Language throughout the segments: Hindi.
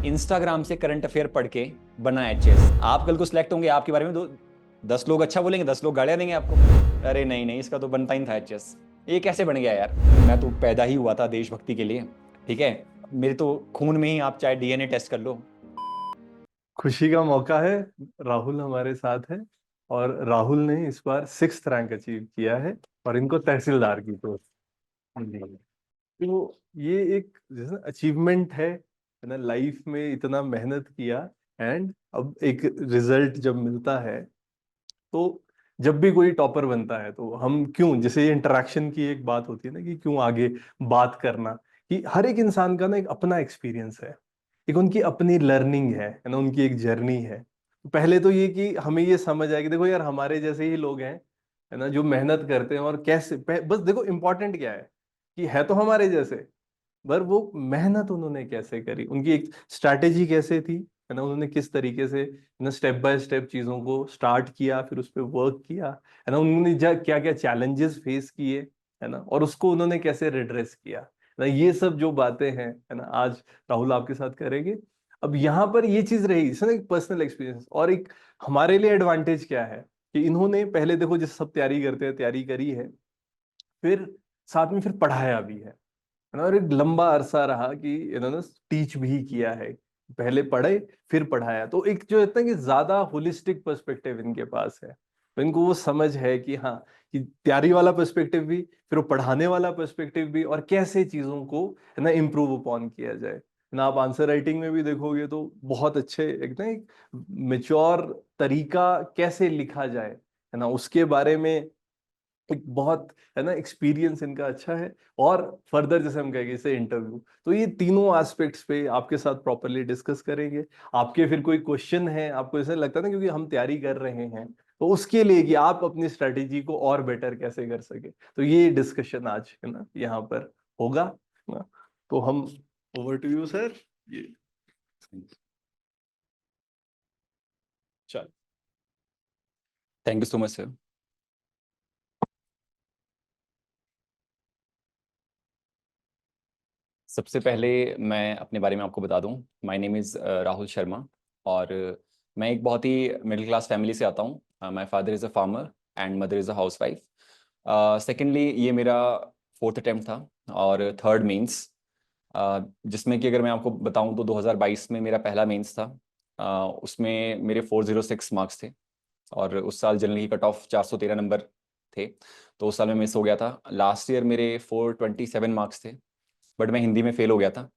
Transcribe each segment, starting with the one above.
इंस्टाग्राम से करंट अफेयर पढ़ के बना एचएस। आप कल को सिलेक्ट होंगे, आपके बारे में 10 लोग अच्छा बोलेंगे, 10 लोग गालियां देंगे आपको। अरे नहीं नहीं, इसका तो बनता ही था एचएस। ये कैसे बन गया यार? मैं तो पैदा ही हुआ था देशभक्ति के लिए, ठीक है। मेरे तो खून में ही, आप चाहे डीएनए टेस्ट कर लो। खुशी का मौका है। राहुल हमारे साथ है और राहुल ने इस बार 6th रैंक अचीव किया है और इनको तहसीलदार की पोस्ट मिली है। तो ये एक जैसे अचीवमेंट है ना, लाइफ में इतना मेहनत किया एंड अब एक रिजल्ट जब मिलता है तो जब भी कोई टॉपर बनता है तो हम क्यों, जैसे ये इंटरेक्शन की एक बात होती है ना कि क्यों आगे बात करना, कि हर एक इंसान का ना एक अपना एक्सपीरियंस है, एक उनकी अपनी लर्निंग है ना, उनकी एक जर्नी है। तो पहले तो ये कि हमें ये समझ आए कि देखो यार हमारे जैसे ही लोग हैं है ना, जो मेहनत करते हैं और कैसे बस देखो इंपॉर्टेंट क्या है कि है तो हमारे जैसे, पर वो मेहनत उन्होंने कैसे करी, उनकी एक स्ट्रैटेजी कैसे थी है ना, उन्होंने किस तरीके से ना स्टेप बाय स्टेप चीजों को स्टार्ट किया, फिर उस पर वर्क किया है ना, उन्होंने क्या क्या चैलेंजेस फेस किए है ना, और उसको उन्होंने कैसे रिड्रेस किया है ना, ये सब जो बातें हैं है ना, आज राहुल आपके साथ करेंगे। अब यहाँ पर ये चीज रही इसमें एक पर्सनल एक्सपीरियंस और एक हमारे लिए एडवांटेज क्या है कि इन्होंने पहले देखो जैसे सब तैयारी करते हैं, तैयारी करी है, फिर साथ में फिर पढ़ाया भी है ना, और एक लंबा अरसा रहा कि इन्होंने टीच भी किया है, पहले पढ़े फिर पढ़ाया, तो एक जो होता है कि ज्यादा होलिस्टिक पर्सपेक्टिव इनके पास है। तो इनको वो समझ है कि हाँ, कि तैयारी वाला पर्सपेक्टिव भी, फिर वो पढ़ाने वाला पर्सपेक्टिव भी, और कैसे चीजों को है ना इम्प्रूव अपॉन किया जाए ना। आप आंसर राइटिंग में भी देखोगे तो बहुत अच्छे एक ना एक मेच्योर तरीका कैसे लिखा जाए है ना, उसके बारे में एक बहुत है ना एक्सपीरियंस इनका अच्छा है। और फर्दर जैसे हम कहेंगे इसे इंटरव्यू, तो ये तीनों एस्पेक्ट्स पे आपके साथ प्रॉपरली डिस्कस करेंगे। आपके फिर कोई क्वेश्चन है, आपको ऐसा लगता है ना क्योंकि हम तैयारी कर रहे हैं तो उसके लिए कि आप अपनी स्ट्रेटेजी को और बेटर कैसे कर सके, तो ये डिस्कशन आज है ना यहाँ पर होगा ना। तो हम ओवर टू यू सर। ये चल। Thank you so much sir. सबसे पहले मैं अपने बारे में आपको बता दूं, my name is Rahul Sharma. और मैं एक बहुत ही मिडिल क्लास फैमिली से आता हूं। My father is a farmer and mother is a house wife. Secondly, ये मेरा फोर्थ अटेम्प्ट था और थर्ड मेंस, जिसमें कि अगर मैं आपको बताऊं तो 2022 में मेरा पहला मेंस था। उसमें मेरे 406 मार्क्स थे और उस साल जनरल की कट ऑफ 413 नंबर थे, तो उस साल में मिस हो गया था। लास्ट ईयर मेरे 427 मार्क्स थे, बट मैं हिंदी में फेल हो गया था,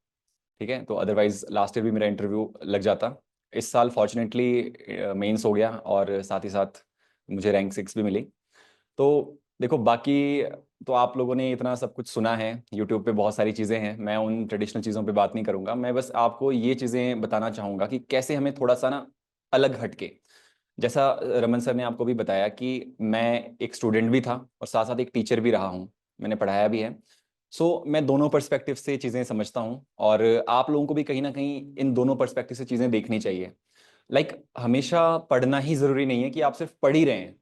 ठीक है। तो अदरवाइज लास्ट ईयर भी मेरा इंटरव्यू लग जाता। इस साल फॉर्चुनेटली मेंस हो गया और साथ ही साथ मुझे रैंक 6 भी मिली। तो देखो, बाकी तो आप लोगों ने इतना सब कुछ सुना है, यूट्यूब पे बहुत सारी चीज़ें हैं, मैं उन ट्रेडिशनल चीज़ों पे बात नहीं करूंगा। मैं बस आपको ये चीज़ें बताना चाहूँगा कि कैसे हमें थोड़ा सा ना अलग हटके, जैसा रमन सर ने आपको भी बताया कि मैं एक स्टूडेंट भी था और साथ साथ एक टीचर भी रहा हूँ, मैंने पढ़ाया भी है। सो मैं दोनों पर्सपेक्टिव से चीज़ें समझता हूँ और आप लोगों को भी कहीं ना कहीं इन दोनों पर्सपेक्टिव से चीज़ें देखनी चाहिए। हमेशा पढ़ना ही ज़रूरी नहीं है कि आप सिर्फ पढ़ ही रहे हैं।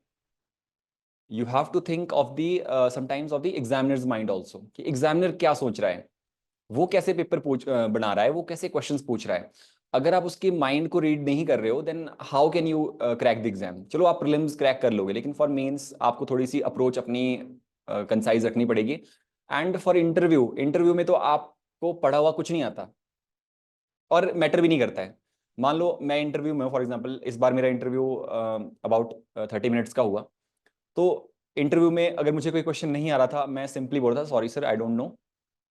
You have to think of the sometimes of the examiners mind also, कि एग्जामिनर क्या सोच रहा है, वो कैसे पेपर बना रहा है, वो कैसे क्वेश्चंस पूछ रहा है। अगर आप उसके माइंड को रीड नहीं कर रहे हो, then how can you crack the exam. चलो आप प्रीलिम्स क्रैक कर लोगे, लेकिन फॉर मेंस आपको थोड़ी सी अप्रोच अपनी कंसाइज रखनी पड़ेगी। एंड फॉर इंटरव्यू, इंटरव्यू में तो आपको पढ़ा हुआ कुछ नहीं आता और मैटर भी नहीं करता है। मान लो मैं इंटरव्यू में, फॉर एग्जांपल इस बार मेरा इंटरव्यू अबाउट 30 मिनट्स का हुआ। तो इंटरव्यू में अगर मुझे कोई क्वेश्चन नहीं आ रहा था, मैं सिंपली बोल रहा था sorry sir I don't know,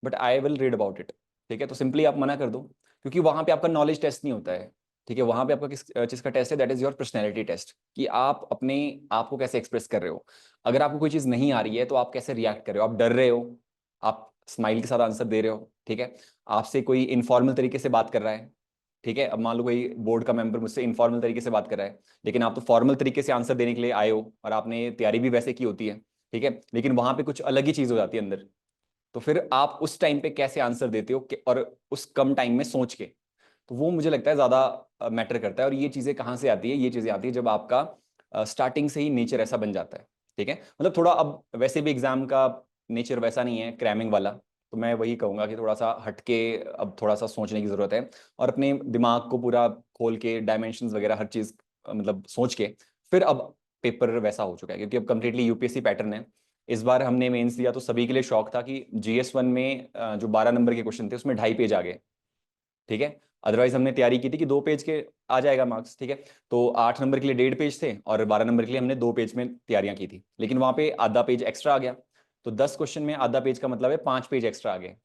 but I will read about it. ठीक है, तो सिंपली आप मना कर दो, क्योंकि वहां पे आपका नॉलेज टेस्ट नहीं होता है। ठीक है, वहां पे आपका किस चीज का टेस्ट है, that is your personality test, कि आप अपने आप को कैसे एक्सप्रेस कर रहे हो। अगर आपको कोई चीज नहीं आ रही है तो आप कैसे रिएक्ट कर रहे हो, आप डर रहे हो, आप स्माइल के साथ आंसर दे रहे हो, ठीक है। आपसे कोई इनफॉर्मल तरीके से बात कर रहा है, ठीक है। अब मान लो कोई बोर्ड का मेंबर मुझसे इनफॉर्मल तरीके से बात कर रहा है, लेकिन आप तो फॉर्मल तरीके से आंसर देने के लिए आए हो और आपने तैयारी भी वैसे की होती है, ठीक है, लेकिन वहां पे कुछ अलग ही चीज हो जाती है अंदर। तो फिर आप उस टाइम पे कैसे आंसर देते हो और उस कम टाइम में सोच के, तो वो मुझे लगता है ज्यादा मैटर करता है। और ये चीजें कहाँ से आती है, ये चीजें आती है जब आपका स्टार्टिंग से ही नेचर ऐसा बन जाता है, ठीक है। मतलब थोड़ा, अब वैसे भी एग्जाम का नेचर वैसा नहीं है क्रैमिंग वाला, तो मैं वही कहूँगा कि थोड़ा सा हटके अब थोड़ा सा सोचने की ज़रूरत है, और अपने दिमाग को पूरा खोल के डायमेंशंस वगैरह हर चीज़ मतलब सोच के फिर अब पेपर वैसा हो चुका है, क्योंकि अब कंप्लीटली यूपीएससी पैटर्न है। इस बार हमने मेंस दिया तो सभी के लिए शौक था कि जीएस 1 में जो 12 नंबर के क्वेश्चन थे उसमें 2.5 पेज आ गए, ठीक है। अदरवाइज हमने तैयारी की थी कि 2 पेज के आ जाएगा मार्क्स, ठीक है। तो 8 नंबर के लिए 1.5 पेज थे और 12 नंबर के लिए हमने 2 पेज में तैयारियां की थी, लेकिन वहां पे आधा पेज एक्स्ट्रा आ गया। तो 10 क्वेश्चन में आधा पेज का मतलब है 5 पेज एक्स्ट्रा आ गए।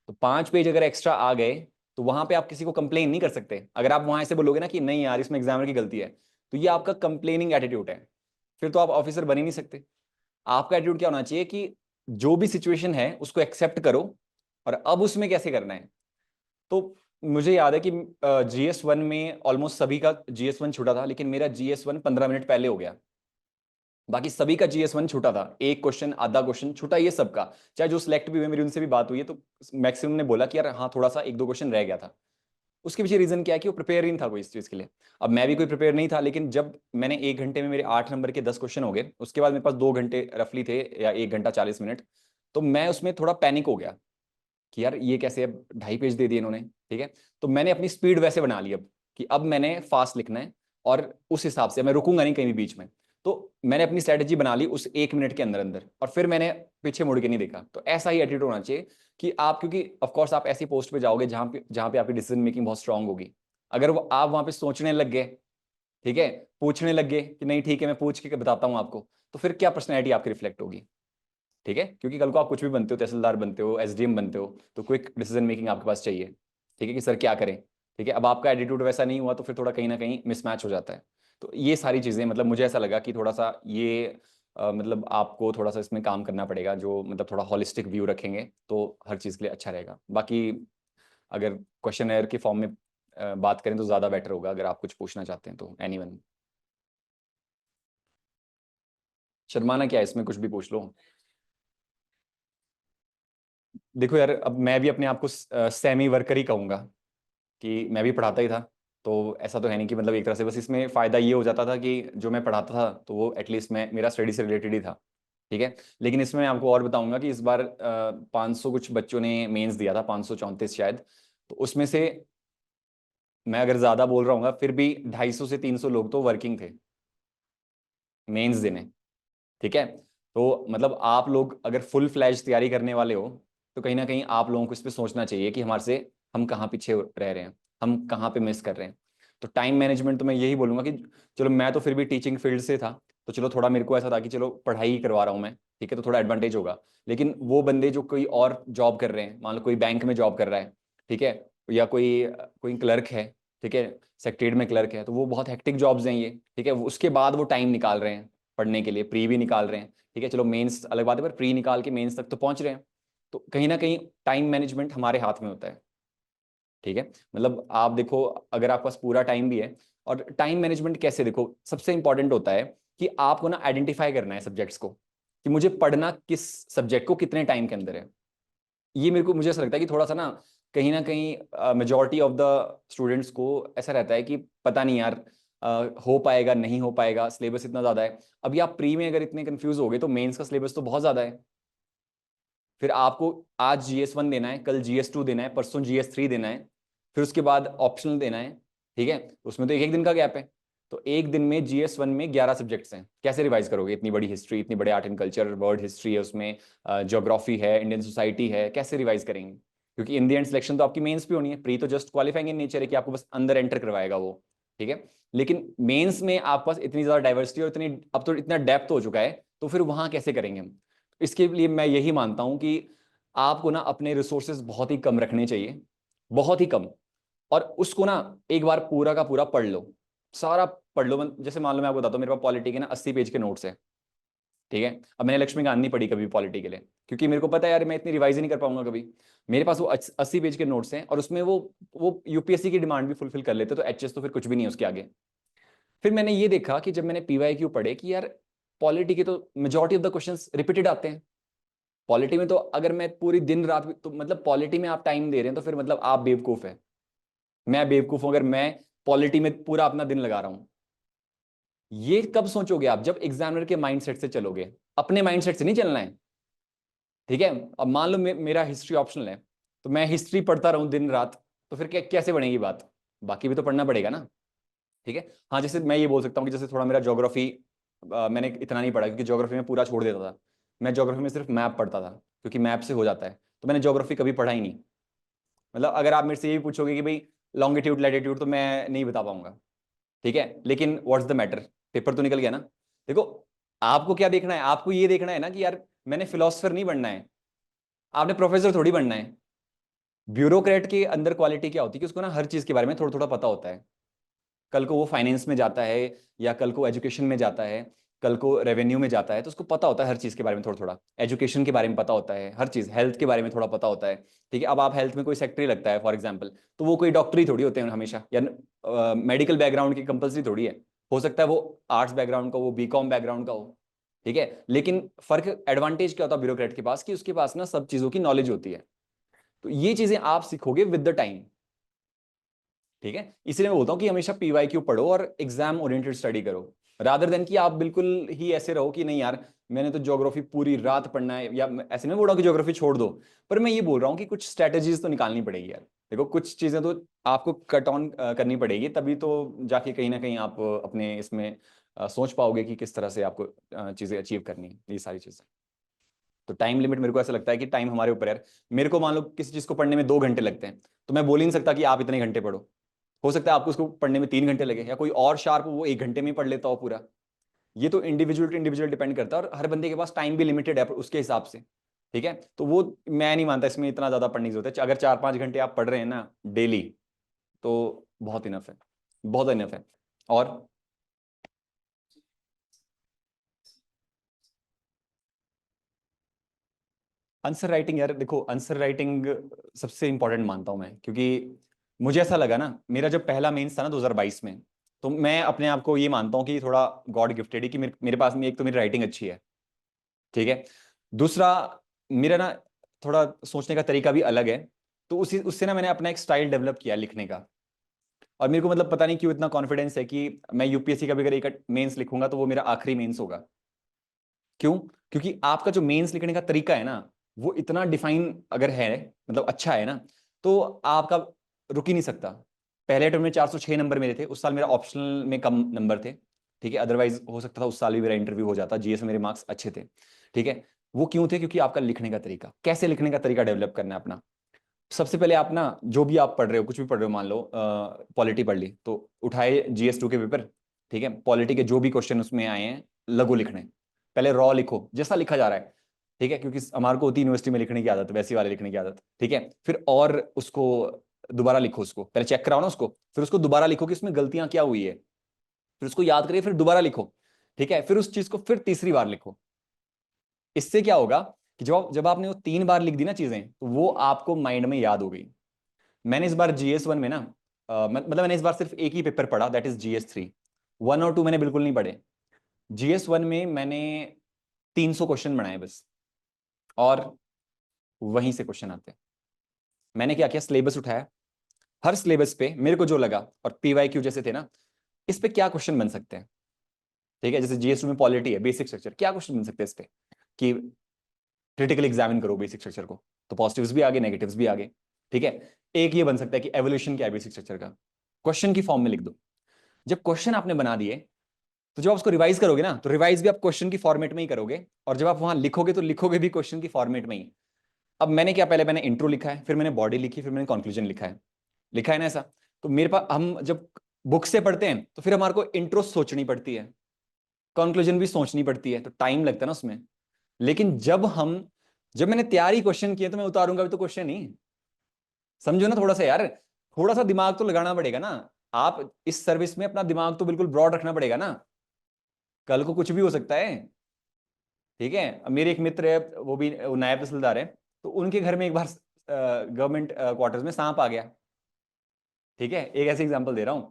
तो 5 पेज अगर एक्स्ट्रा आ गए तो वहां पे आप किसी को कंप्लेन नहीं कर सकते। अगर आप वहां ऐसे बोलोगे ना कि नहीं यार इसमें एग्जामिनर की गलती है, तो ये आपका कंप्लेनिंग एटीट्यूड है, फिर तो आप ऑफिसर बन ही नहीं सकते। आपका एटीट्यूड क्या होना चाहिए कि जो भी सिचुएशन है उसको एक्सेप्ट करो और अब उसमें कैसे करना है। तो मुझे याद है कि GS 1 में ऑलमोस्ट सभी का GS 1 छूटा था, लेकिन मेरा GS 1 15 मिनट पहले हो गया। बाकी सभी का GS 1 छूटा था, एक क्वेश्चन आधा क्वेश्चन छूटा ये सबका। चाहे जो सिलेक्ट भी हुए, मेरी उनसे भी बात हुई है तो मैक्सिमम ने बोला कि यार हाँ थोड़ा सा 1-2 क्वेश्चन रह गया था। उसके पीछे रीजन क्या है कि वो प्रिपेयर ही नहीं था कोई इस चीज के लिए। अब मैं भी कोई प्रिपेयर नहीं था, लेकिन जब मैंने 1 घंटे में मेरे 8 नंबर के 10 क्वेश्चन हो गए, उसके बाद मेरे पास 2 घंटे रफली थे या 1 घंटा 40 मिनट, तो मैं उसमें थोड़ा पैनिक हो गया कि यार ये कैसे, अब 2.5 पेज दे दिए इन्होंने, ठीक है। तो मैंने अपनी स्पीड वैसे बना ली अब कि अब मैंने फास्ट लिखना है और उस हिसाब से मैं रुकूंगा नहीं कहीं भी बीच में। तो मैंने अपनी स्ट्रेटेजी बना ली उस 1 मिनट के अंदर अंदर, और फिर मैंने पीछे मुड़ के नहीं देखा। तो ऐसा ही एटीट्यूड होना चाहिए कि आप, क्योंकि ऑफकोर्स आप ऐसी पोस्ट पे जाओगे जहां पे आपकी डिसीजन मेकिंग बहुत स्ट्रांग होगी। अगर वो आप वहां पे सोचने लग गए, ठीक है, पूछने लग गए कि नहीं ठीक है मैं पूछ के बताता हूँ आपको, तो फिर क्या पर्सनैलिटी आपकी रिफ्लेक्ट होगी, ठीक है। क्योंकि कल को आप कुछ भी बनते हो, तहसीलदार बनते हो, एसडीएम बनते हो, तो क्विक डिसीजन मेकिंग आपके पास चाहिए, ठीक है, कि सर क्या करें। ठीक है, अब आपका एटीट्यूड वैसा नहीं हुआ तो फिर थोड़ा कहीं ना कहीं मिसमैच हो जाता है। तो ये सारी चीज़ें मतलब मुझे ऐसा लगा कि थोड़ा सा ये मतलब आपको थोड़ा सा इसमें काम करना पड़ेगा, जो मतलब थोड़ा हॉलिस्टिक व्यू रखेंगे तो हर चीज़ के लिए अच्छा रहेगा। बाकी अगर क्वेश्चन एयर के फॉर्म में बात करें तो ज़्यादा बेटर होगा, अगर आप कुछ पूछना चाहते हैं तो एनीवन। शर्माना क्या है, इसमें कुछ भी पूछ लो। देखो यार, अब मैं भी अपने आप को सेमी वर्कर ही कहूंगा कि मैं भी पढ़ाता ही था। तो ऐसा तो है नहीं कि मतलब एक तरह से, बस इसमें फ़ायदा ये हो जाता था कि जो मैं पढ़ाता था तो वो एटलीस्ट मैं मेरा स्टडी से रिलेटेड ही था, ठीक है। लेकिन इसमें मैं आपको और बताऊंगा कि इस बार 500 कुछ बच्चों ने मेंस दिया था, 534 शायद। तो उसमें से मैं अगर ज़्यादा बोल रहा हूँ फिर भी 250 से 300 लोग तो वर्किंग थे मेंस देने, ठीक है। तो मतलब आप लोग अगर फुल फ्लैश तैयारी करने वाले हो तो कहीं ना कहीं आप लोगों को इस पे सोचना चाहिए कि हमारे से हम कहाँ पीछे रह रहे हैं, हम कहाँ पे मिस कर रहे हैं। तो टाइम मैनेजमेंट तो मैं यही बोलूंगा कि चलो मैं तो फिर भी टीचिंग फील्ड से था, तो चलो थोड़ा मेरे को ऐसा था कि चलो पढ़ाई ही करवा रहा हूँ मैं, ठीक है, तो थोड़ा एडवांटेज होगा। लेकिन वो बंदे जो कोई और जॉब कर रहे हैं, मान लो कोई बैंक में जॉब कर रहा है, ठीक है, या कोई कोई क्लर्क है, ठीक है, सेक्रेटरीट में क्लर्क है, तो वो बहुत हेक्टिक जॉब्स हैं ये, ठीक है। उसके बाद वो टाइम निकाल रहे हैं पढ़ने के लिए, प्री भी निकाल रहे हैं, ठीक है। चलो मेंस अलग बात है, पर प्री निकाल के मेंस तक तो पहुंच रहे हैं। तो कहीं ना कहीं टाइम मैनेजमेंट हमारे हाथ में होता है, ठीक है। मतलब आप देखो, अगर आपके पास पूरा टाइम भी है, और टाइम मैनेजमेंट कैसे, देखो सबसे इंपॉर्टेंट होता है कि आपको ना आइडेंटिफाई करना है सब्जेक्ट्स को, कि मुझे पढ़ना किस सब्जेक्ट को कितने टाइम के अंदर है। ये मुझे ऐसा लगता है कि थोड़ा सा ना कहीं मेजोरिटी ऑफ द स्टूडेंट्स को ऐसा रहता है कि पता नहीं यार हो पाएगा नहीं हो पाएगा, सिलेबस इतना ज़्यादा है। अभी आप प्री में अगर इतने कंफ्यूज हो गए तो मेंस का सिलेबस तो बहुत ज़्यादा है। फिर आपको आज GS 1 देना है, कल GS 2 देना है, परसों GS 3 देना है, फिर उसके बाद ऑप्शनल देना है, ठीक है। उसमें तो एक एक दिन का गैप है। तो एक दिन में GS 1 में 11 सब्जेक्ट्स हैं, कैसे रिवाइज करोगे? इतनी बड़ी हिस्ट्री, इतनी बड़े art and culture, world history है उसमें, ज्योग्राफी है, इंडियन सोसाइटी है, कैसे रिवाइज करेंगे? क्योंकि इन द एंड सिलेक्शन तो आपकी मेंस पे होनी है। प्री तो जस्ट क्वालिफाइंग इन नेचर है कि आपको बस अंदर एंटर करवाएगा वो, ठीक है। लेकिन मेंस में आपके पास इतनी ज्यादा डाइवर्सिटी और इतनी, अब तो इतना डेप्थ हो चुका है, तो फिर वहां कैसे करेंगे हम? इसके लिए मैं यही मानता हूं कि आपको ना अपने रिसोर्सेज बहुत ही कम रखने चाहिए, बहुत ही कम। और उसको ना एक बार पूरा का पूरा पढ़ लो, सारा पढ़ लो। जैसे मान लो मैं आपको बताता हूँ, मेरे पास पॉलिटी के ना 80 पेज के नोट्स है, ठीक है। अब मैंने लक्ष्मीकांत नहीं पढ़ी कभी पॉलिटी के लिए, क्योंकि मेरे को पता है यार मैं इतनी रिवाइज नहीं कर पाऊंगा कभी। मेरे पास वो 80 पेज के नोट्स हैं, और उसमें वो यूपीएससी की डिमांड भी फुलफिल कर लेते, तो एचएस तो फिर कुछ भी नहीं है उसके आगे। फिर मैंने ये देखा कि जब मैंने पीवाईक्यू पढ़े कि यार पॉलिटी के तो majority of the questions repeated आते हैं। पॉलिटी में तो अगर मैं पूरी दिन रात तो मतलब पॉलिटी में आप टाइम दे रहे हैं तो फिर मतलब आप बेवकूफ है, मैं बेवकूफ हूं अगर मैं पॉलिटी में पूरा अपना दिन लगा रहा हूं। ये कब सोचोगे आप? जब एग्जामिनर के माइंडसेट से चलोगे, अपने माइंडसेट से नहीं चलना है, ठीक है। अब मान लो मेरा हिस्ट्री ऑप्शनल है, तो मैं हिस्ट्री पढ़ता रहूं दिन रात, तो फिर कैसे बनेगी बात? बाकी भी तो पढ़ना पड़ेगा ना। ठीक है। हाँ, जैसे मैं ये बोल सकता हूँ कि जैसे थोड़ा मेरा ज्योग्राफी, मैंने इतना नहीं पढ़ा क्योंकि ज्योग्राफी में पूरा छोड़ देता था। मैं ज्योग्राफी में सिर्फ मैप पढ़ता था, क्योंकि मैप से हो जाता है, तो मैंने ज्योग्राफी कभी पढ़ा ही नहीं। मतलब अगर आप मेरे से ये भी पूछोगे कि भाई लॉन्गिट्यूड लैटिट्यूड, तो मैं नहीं बता पाऊंगा। ठीक है, लेकिन व्हाट्स द मैटर, पेपर तो निकल गया ना। देखो, आपको क्या देखना है? आपको ये देखना है ना कि यार मैंने फिलोसफर नहीं बनना है, आपने प्रोफेसर थोड़ी बनना है। ब्यूरोक्रेट के अंदर क्वालिटी क्या होती है कि उसको ना हर चीज के बारे में थोड़ा थोड़ा पता होता है। कल को वो फाइनेंस में जाता है, या कल को एजुकेशन में जाता है, कल को रेवेन्यू में जाता है, तो उसको पता होता है हर चीज के बारे में थोड़ा थोड़ा। एजुकेशन के बारे में पता होता है, हर चीज, हेल्थ के बारे में थोड़ा पता होता है। ठीक है, अब आप हेल्थ में कोई सेक्रेटरी लगता है फॉर एग्जाम्पल, तो वो कोई डॉक्टर ही थोड़ी होते हैं हमेशा, या मेडिकल बैकग्राउंड की कंपलसरी थोड़ी है। हो सकता है वो आर्ट्स बैकग्राउंड का, वो बीकॉम बैकग्राउंड का हो। ठीक है, लेकिन फर्क, एडवांटेज क्या होता है ब्यूरोक्रेट के पास, कि उसके पास ना सब चीजों की नॉलेज होती है। तो ये चीजें आप सीखोगे विद द टाइम। ठीक है, इसलिए मैं बोलता हूँ कि हमेशा पीवाईक्यू पढ़ो और एग्जाम ओरिएंटेड स्टडी करो, रादर देन कि आप बिल्कुल ही ऐसे रहो कि नहीं यार मैंने तो ज्योग्राफी पूरी रात पढ़ना है। या ऐसे नहीं बोल रहा हूँ कि ज्योग्राफी छोड़ ददो, पर मैं ये बोल रहा हूँ कि कुछ स्ट्रेटेजीज तो निकालनी पड़ेगी यार। देखो, कुछ चीजें तो आपको कट ऑन करनी पड़ेगी, तभी तो जाके कहीं ना कहीं आप अपने इसमें सोच पाओगे कि किस तरह से आपको चीजें अचीव करनी है, ये सारी चीजें। तो टाइम लिमिट, मेरे को ऐसा लगता है कि टाइम हमारे ऊपर है। मेरे को मान लो किसी चीज को पढ़ने में 2 घंटे लगते हैं, तो मैं बोल ही नहीं सकता कि आप इतने घंटे पढ़ो। हो सकता है आपको उसको पढ़ने में 3 घंटे लगे, या कोई और शार्प वो 1 घंटे में ही पढ़ लेता हो पूरा। ये तो इंडिविजुअल टू इंडिविजुअल डिपेंड करता है, और हर बंदे के पास टाइम भी लिमिटेड है उसके हिसाब से। ठीक है, तो वो मैं नहीं मानता इसमें इतना ज्यादा पढ़ने की जरूरत है। अगर 4-5 घंटे आप पढ़ रहे हैं ना डेली, तो बहुत इनफ है, बहुत इनफ है। और आंसर राइटिंग, यार देखो, आंसर राइटिंग सबसे इंपॉर्टेंट मानता हूं मैं, क्योंकि मुझे ऐसा लगा ना, मेरा जब पहला मेंस था ना 2022 में, तो मैं अपने आप को ये मानता हूँ कि थोड़ा गॉड गिफ्टेड है कि मेरे पास में एक तो मेरी राइटिंग अच्छी है। ठीक है, दूसरा, मेरा ना थोड़ा सोचने का तरीका भी अलग है। तो उसी उससे ना मैंने अपना एक स्टाइल डेवलप किया लिखने का। और मेरे को मतलब पता नहीं क्यों इतना कॉन्फिडेंस है कि मैं यूपीएससी का भी अगर एक मेंस लिखूंगा तो वो मेरा आखिरी मेंस होगा। क्यों? क्योंकि आपका जो मेंस लिखने का तरीका है ना, वो इतना डिफाइन अगर है, मतलब अच्छा है ना, तो आपका रुक ही नहीं सकता। पहले अटेम्प्ट में 406 नंबर मेरे थे, उस साल मेरा ऑप्शनल में कम नंबर थे। ठीक है, अदरवाइज हो सकता था उस साल भी मेरा इंटरव्यू हो जाता, जीएस में मेरे मार्क्स अच्छे थे। ठीक है, वो क्यों थे? क्योंकि आपका लिखने का तरीका, कैसे लिखने का तरीका डेवलप करना है अपना। सबसे पहले आप ना, जो भी आप पढ़ रहे हो, कुछ भी पढ़ रहे हो, मान लो पॉलिटी पढ़ ली, तो उठाए जीएस 2 के पेपर। ठीक है, पॉलिटी के जो भी क्वेश्चन उसमें आए हैं, लघु लिखने। पहले रॉ लिखो जैसा लिखा जा रहा है। ठीक है, क्योंकि हमारे को होती है यूनिवर्सिटी में लिखने की आदत, वैसी वाले लिखने की आदत। ठीक है, फिर और उसको दोबारा लिखो, उसको पहले चेक कराओ ना उसको, फिर उसको दोबारा लिखो कि उसमें गलतियां क्या हुई है, फिर उसको याद करिए, फिर दोबारा लिखो। ठीक है, फिर उस चीज को फिर तीसरी बार लिखो। इससे क्या होगा कि जब आपने वो 3 बार लिख दी ना चीजें, तो वो आपको माइंड में याद हो गई। मैंने इस बार जीएस 1 में ना, मतलब मैंने इस बार सिर्फ एक ही पेपर पढ़ा, दैट इज जीएस 3। 1 और 2 मैंने बिल्कुल नहीं पढ़े। जीएस 1 में मैंने 300 क्वेश्चन बनाए बस, और वहीं से क्वेश्चन आते हैं। मैंने क्या किया, सिलेबस उठाया, हर सिलेबस पे मेरे को जो लगा, और पीवाईक्यू जैसे थे ना, इस पे क्या क्वेश्चन बन सकते हैं। ठीक है, जैसे जीएस 2 में पॉलिटी है, बेसिक स्ट्रक्चर, क्या क्वेश्चन बन सकते हैं इस पे, कि क्रिटिकल एग्जामिन करो बेसिक स्ट्रक्चर को, तो पॉजिटिव्स भी आगे, नेगेटिव्स भी आगे। ठीक है, एक ये बन सकता है कि एवोल्यूशन क्या है बेसिक स्ट्रक्चर का, क्वेश्चन की फॉर्म में लिख दो। जब क्वेश्चन आपने बना दिए, तो जब आप उसको रिवाइज करोगे ना, तो रिवाइज भी आप क्वेश्चन की फॉर्मेट में ही करोगे, और जब आप वहां लिखोगे तो लिखोगे भी क्वेश्चन की फॉर्मेट में ही। अब मैंने क्या, पहले मैंने इंट्रो लिखा है, फिर मैंने बॉडी लिखी, फिर मैंने कंक्लूजन लिखा है ना ऐसा। तो मेरे पास, हम जब बुक से पढ़ते हैं तो फिर हमारे को इंट्रो सोचनी पड़ती है, कंक्लूजन भी सोचनी पड़ती है, तो टाइम लगता है ना उसमें। लेकिन जब मैंने तैयारी क्वेश्चन किए, तो मैं उतारूंगा भी तो क्वेश्चन ही। समझो ना थोड़ा सा यार, थोड़ा सा दिमाग तो लगाना पड़ेगा ना। आप इस सर्विस में अपना दिमाग तो बिल्कुल ब्रॉड रखना पड़ेगा ना, कल को कुछ भी हो सकता है। ठीक है, अब मेरे एक मित्र है, वो नायब तहसीलदार है, तो उनके घर में एक बार गवर्नमेंट क्वार्टर्स में सांप आ गया। ठीक है, एक ऐसे एग्जांपल दे रहा हूं।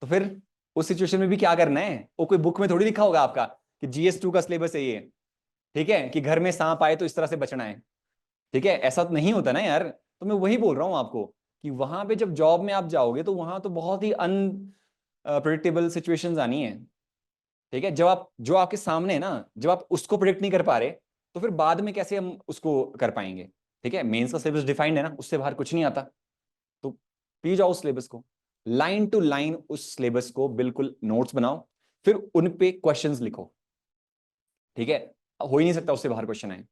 तो फिर उस सिचुएशन में भी क्या करना है, वो कोई बुक में थोड़ी लिखा होगा आपका कि जीएस 2 का सिलेबस है ये। ठीक है, कि घर में सांप आए तो इस तरह से बचना है। ठीक है, ऐसा तो नहीं होता ना यार। तो मैं वही बोल रहा हूं आपको, कि वहां पे जब जॉब में आप जाओगे, तो वहां तो बहुत ही अनप्रिडिक्टेबल सिचुएशंस आनी है। ठीक है, जो आपके सामने है ना, जब आप उसको प्रिडिक्ट नहीं कर पा रहे, तो फिर बाद में कैसे हम उसको कर पाएंगे? ठीक है, मेंस का सिलेबस डिफाइंड है ना, उससे बाहर कुछ नहीं आता। तो पी जाओ उस सिलेबस को, लाइन टू लाइन उस सिलेबस को बिल्कुल नोट्स बनाओ, फिर उन पे क्वेश्चंस लिखो। ठीक है, हो ही नहीं सकता उससे बाहर क्वेश्चन आए।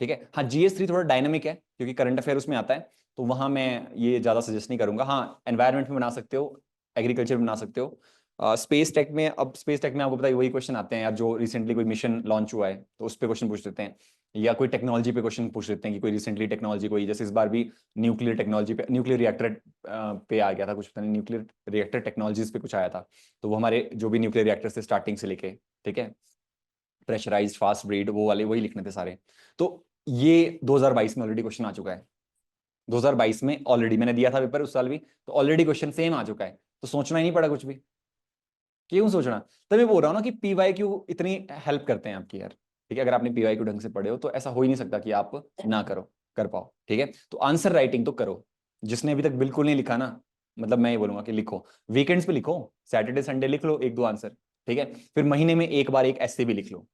ठीक है, हाँ GS3 थोड़ा डायनामिक है क्योंकि करंट अफेयर उसमें आता है, तो वहां मैं ये ज्यादा सजेस्ट नहीं करूंगा। हाँ, एनवायरनमेंट में बना सकते हो, एग्रीकल्चर में बना सकते हो। स्पेस टेक में, अब स्पेस टेक में आपको पता है वही क्वेश्चन आते हैं यार, जो रिसेंटली कोई मिशन लॉन्च हुआ है तो उस पर क्वेश्चन पूछ देते हैं, या कोई टेक्नोलॉजी पे क्वेश्चन पूछ देते हैं कि कोई रिसेंटली टेक्नोलॉजी कोई, जैसे इस बार भी न्यूक्लियर टेक्नोलॉजी पे, न्यूक्लियर रिएक्टर पे आ गया था कुछ, पता नहीं न्यूक्लियर रिएक्टर टेक्नोलॉजीज पे कुछ आया था। तो वो हमारे जो भी न्यूक्लियर रिएक्टर थे स्टार्टिंग से लेके, ठीक है, प्रेशराइज्ड, फास्ट ब्रीड, वो वाले वही लिखने थे सारे। तो ये 2022 में ऑलरेडी क्वेश्चन आ चुका है। 2022 में ऑलरेडी मैंने दिया था पेपर उस साल भी, तो ऑलरेडी क्वेश्चन सेम आ चुका है, तो सोचना ही नहीं पड़ा कुछ भी। क्यों सोचना? तब मैं बोल रहा हूँ ना कि PYQ इतनी हेल्प करते हैं आपकी यार। ठीक है, अगर आपने PYQ ढंग से पढ़े हो तो ऐसा हो ही नहीं सकता कि आप ना करो, कर पाओ। ठीक है, तो आंसर राइटिंग तो करो। जिसने अभी तक बिल्कुल नहीं लिखा ना, मतलब मैं ये बोलूंगा कि लिखो, वीकेंड्स पे लिखो, सैटरडे संडे लिख लो 1-2 आंसर। ठीक है, फिर महीने में एक बार एक ऐसे भी लिख लो।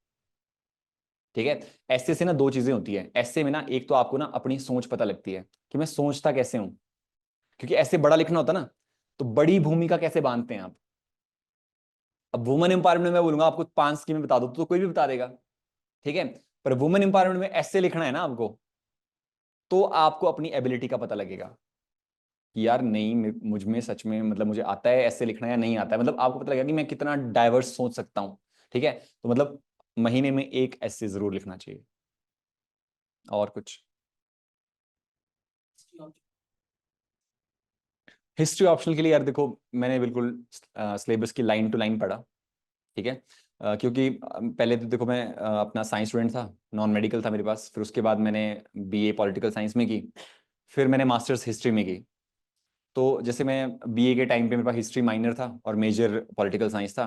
ठीक है, ऐसे से ना 2 चीजें होती है ऐसे में ना, एक तो आपको ना अपनी सोच पता लगती है कि मैं सोचता कैसे हूं, क्योंकि ऐसे बड़ा लिखना होता ना, तो बड़ी भूमिका कैसे बांधते हैं आप। अब वुमेन एम्पावरमेंट में मैं बोलूंगा आपको 5 स्कीमें बता दो तो कोई भी बता देगा। ठीक है, पर वुमेन एम्पावरमेंट में ऐसे लिखना है ना आपको, तो आपको अपनी एबिलिटी का पता लगेगा कि यार नहीं, मुझ में सच में मतलब मुझे आता है ऐसे लिखना या नहीं आता है, मतलब आपको पता लगेगा कि मैं कितना डाइवर्स सोच सकता हूं। ठीक है, तो मतलब महीने में एक ऐसे जरूर लिखना चाहिए। और कुछ? हिस्ट्री ऑप्शनल के लिए यार देखो, मैंने बिल्कुल सिलेबस की लाइन टू लाइन पढ़ा। ठीक है, क्योंकि पहले तो देखो मैं अपना साइंस स्टूडेंट था, नॉन मेडिकल था मेरे पास, फिर उसके बाद मैंने BA पॉलिटिकल साइंस में की, फिर मैंने मास्टर्स हिस्ट्री में की। तो जैसे मैं BA के टाइम पे मेरे पास हिस्ट्री माइनर था और मेजर पॉलिटिकल साइंस था,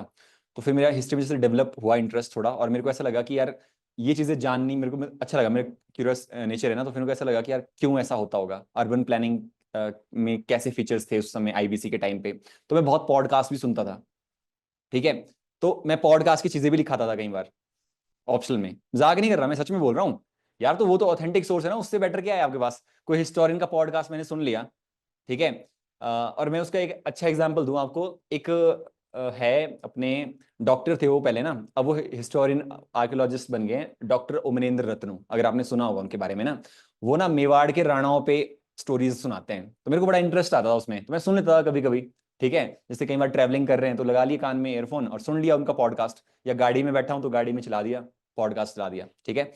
तो फिर मेरा हिस्ट्री में जैसे डेवलप हुआ इंटरेस्ट थोड़ा, और मेरे को ऐसा लगा कि यार ये चीज़ें जाननी मेरे को अच्छा लगा, मेरे क्यूरियस नेचर है ना, तो फिर मेरे को ऐसा लगा कि यार क्यों ऐसा होता होगा, अर्बन प्लानिंग में कैसे फीचर्स थे उस समय IBC के टाइम पे। तो मैं बहुत पॉडकास्ट भी सुनता था। ठीक है, तो मैं पॉडकास्ट की चीज़ें भी लिखाता था कई बार ऑप्शनल में, मजाक नहीं कर रहा, मैं सच में बोल रहा हूँ यार। तो वो तो ऑथेंटिक सोर्स है ना, उससे बेटर क्या है आपके पास? कोई हिस्टोरियन का पॉडकास्ट मैंने सुन लिया, ठीक है, और मैं उसका एक अच्छा एग्जांपल दूं आपको। एक है अपने, डॉक्टर थे वो पहले ना, अब वो हिस्टोरियन आर्कियोलॉजिस्ट बन गए, डॉक्टर ओमनेंद्र रत्नू, अगर आपने सुना होगा उनके बारे में ना। वो ना मेवाड़ के राणाओं पे स्टोरीज सुनाते हैं, तो मेरे को बड़ा इंटरेस्ट आता था उसमें, तो मैं सुन लेता था कभी कभी। ठीक है, जैसे कई बार ट्रैवलिंग कर रहे हैं तो लगा लिया कान में ईयरफोन और सुन लिया उनका पॉडकास्ट, या गाड़ी में बैठा हूं तो गाड़ी में चला दिया, पॉडकास्ट चला दिया। ठीक है,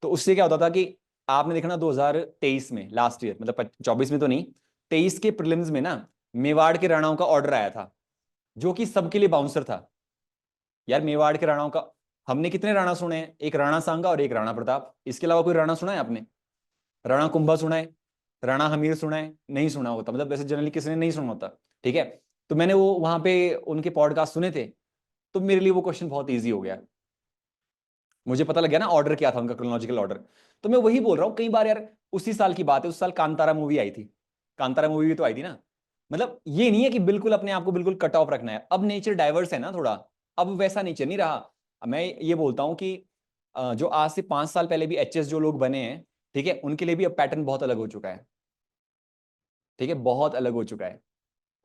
तो उससे क्या होता था कि आपने देखा ना 2023 में, लास्ट ईयर, मतलब 24 में तो नहीं, 23 के प्रीलिम्स में ना मेवाड़ के राणाओं का ऑर्डर आया था, जो कि सबके लिए बाउंसर था। यार मेवाड़ के राणाओं का, हमने कितने राणा सुने हैं? एक राणा सांगा और एक राणा प्रताप, इसके अलावा कोई राणा सुना है आपने? राणा कुंभा सुना है? राणा हमीर सुना है? नहीं सुना होता, मतलब वैसे जनरली किसी ने नहीं सुना होता। ठीक है, तो मैंने वो वहां पे उनके पॉडकास्ट सुने थे, तो मेरे लिए वो क्वेश्चन बहुत ईजी हो गया। मुझे पता लग गया ना ऑर्डर क्या था उनका, क्रोनोलॉजिकल ऑर्डर। तो मैं वही बोल रहा हूँ, कई बार यार उसी साल की बात है, उस साल कांतारा मूवी आई थी, कांतारा मूवी भी तो आई थी ना। मतलब ये नहीं है कि बिल्कुल अपने आप को बिल्कुल कट ऑफ रखना है, अब नेचर डाइवर्स है ना थोड़ा, अब वैसा नेचर नहीं रहा। मैं ये बोलता हूँ कि जो आज से 5 साल पहले भी HS जो लोग बने हैं, ठीक है, उनके लिए भी अब पैटर्न बहुत अलग हो चुका है। ठीक है, बहुत अलग हो चुका है।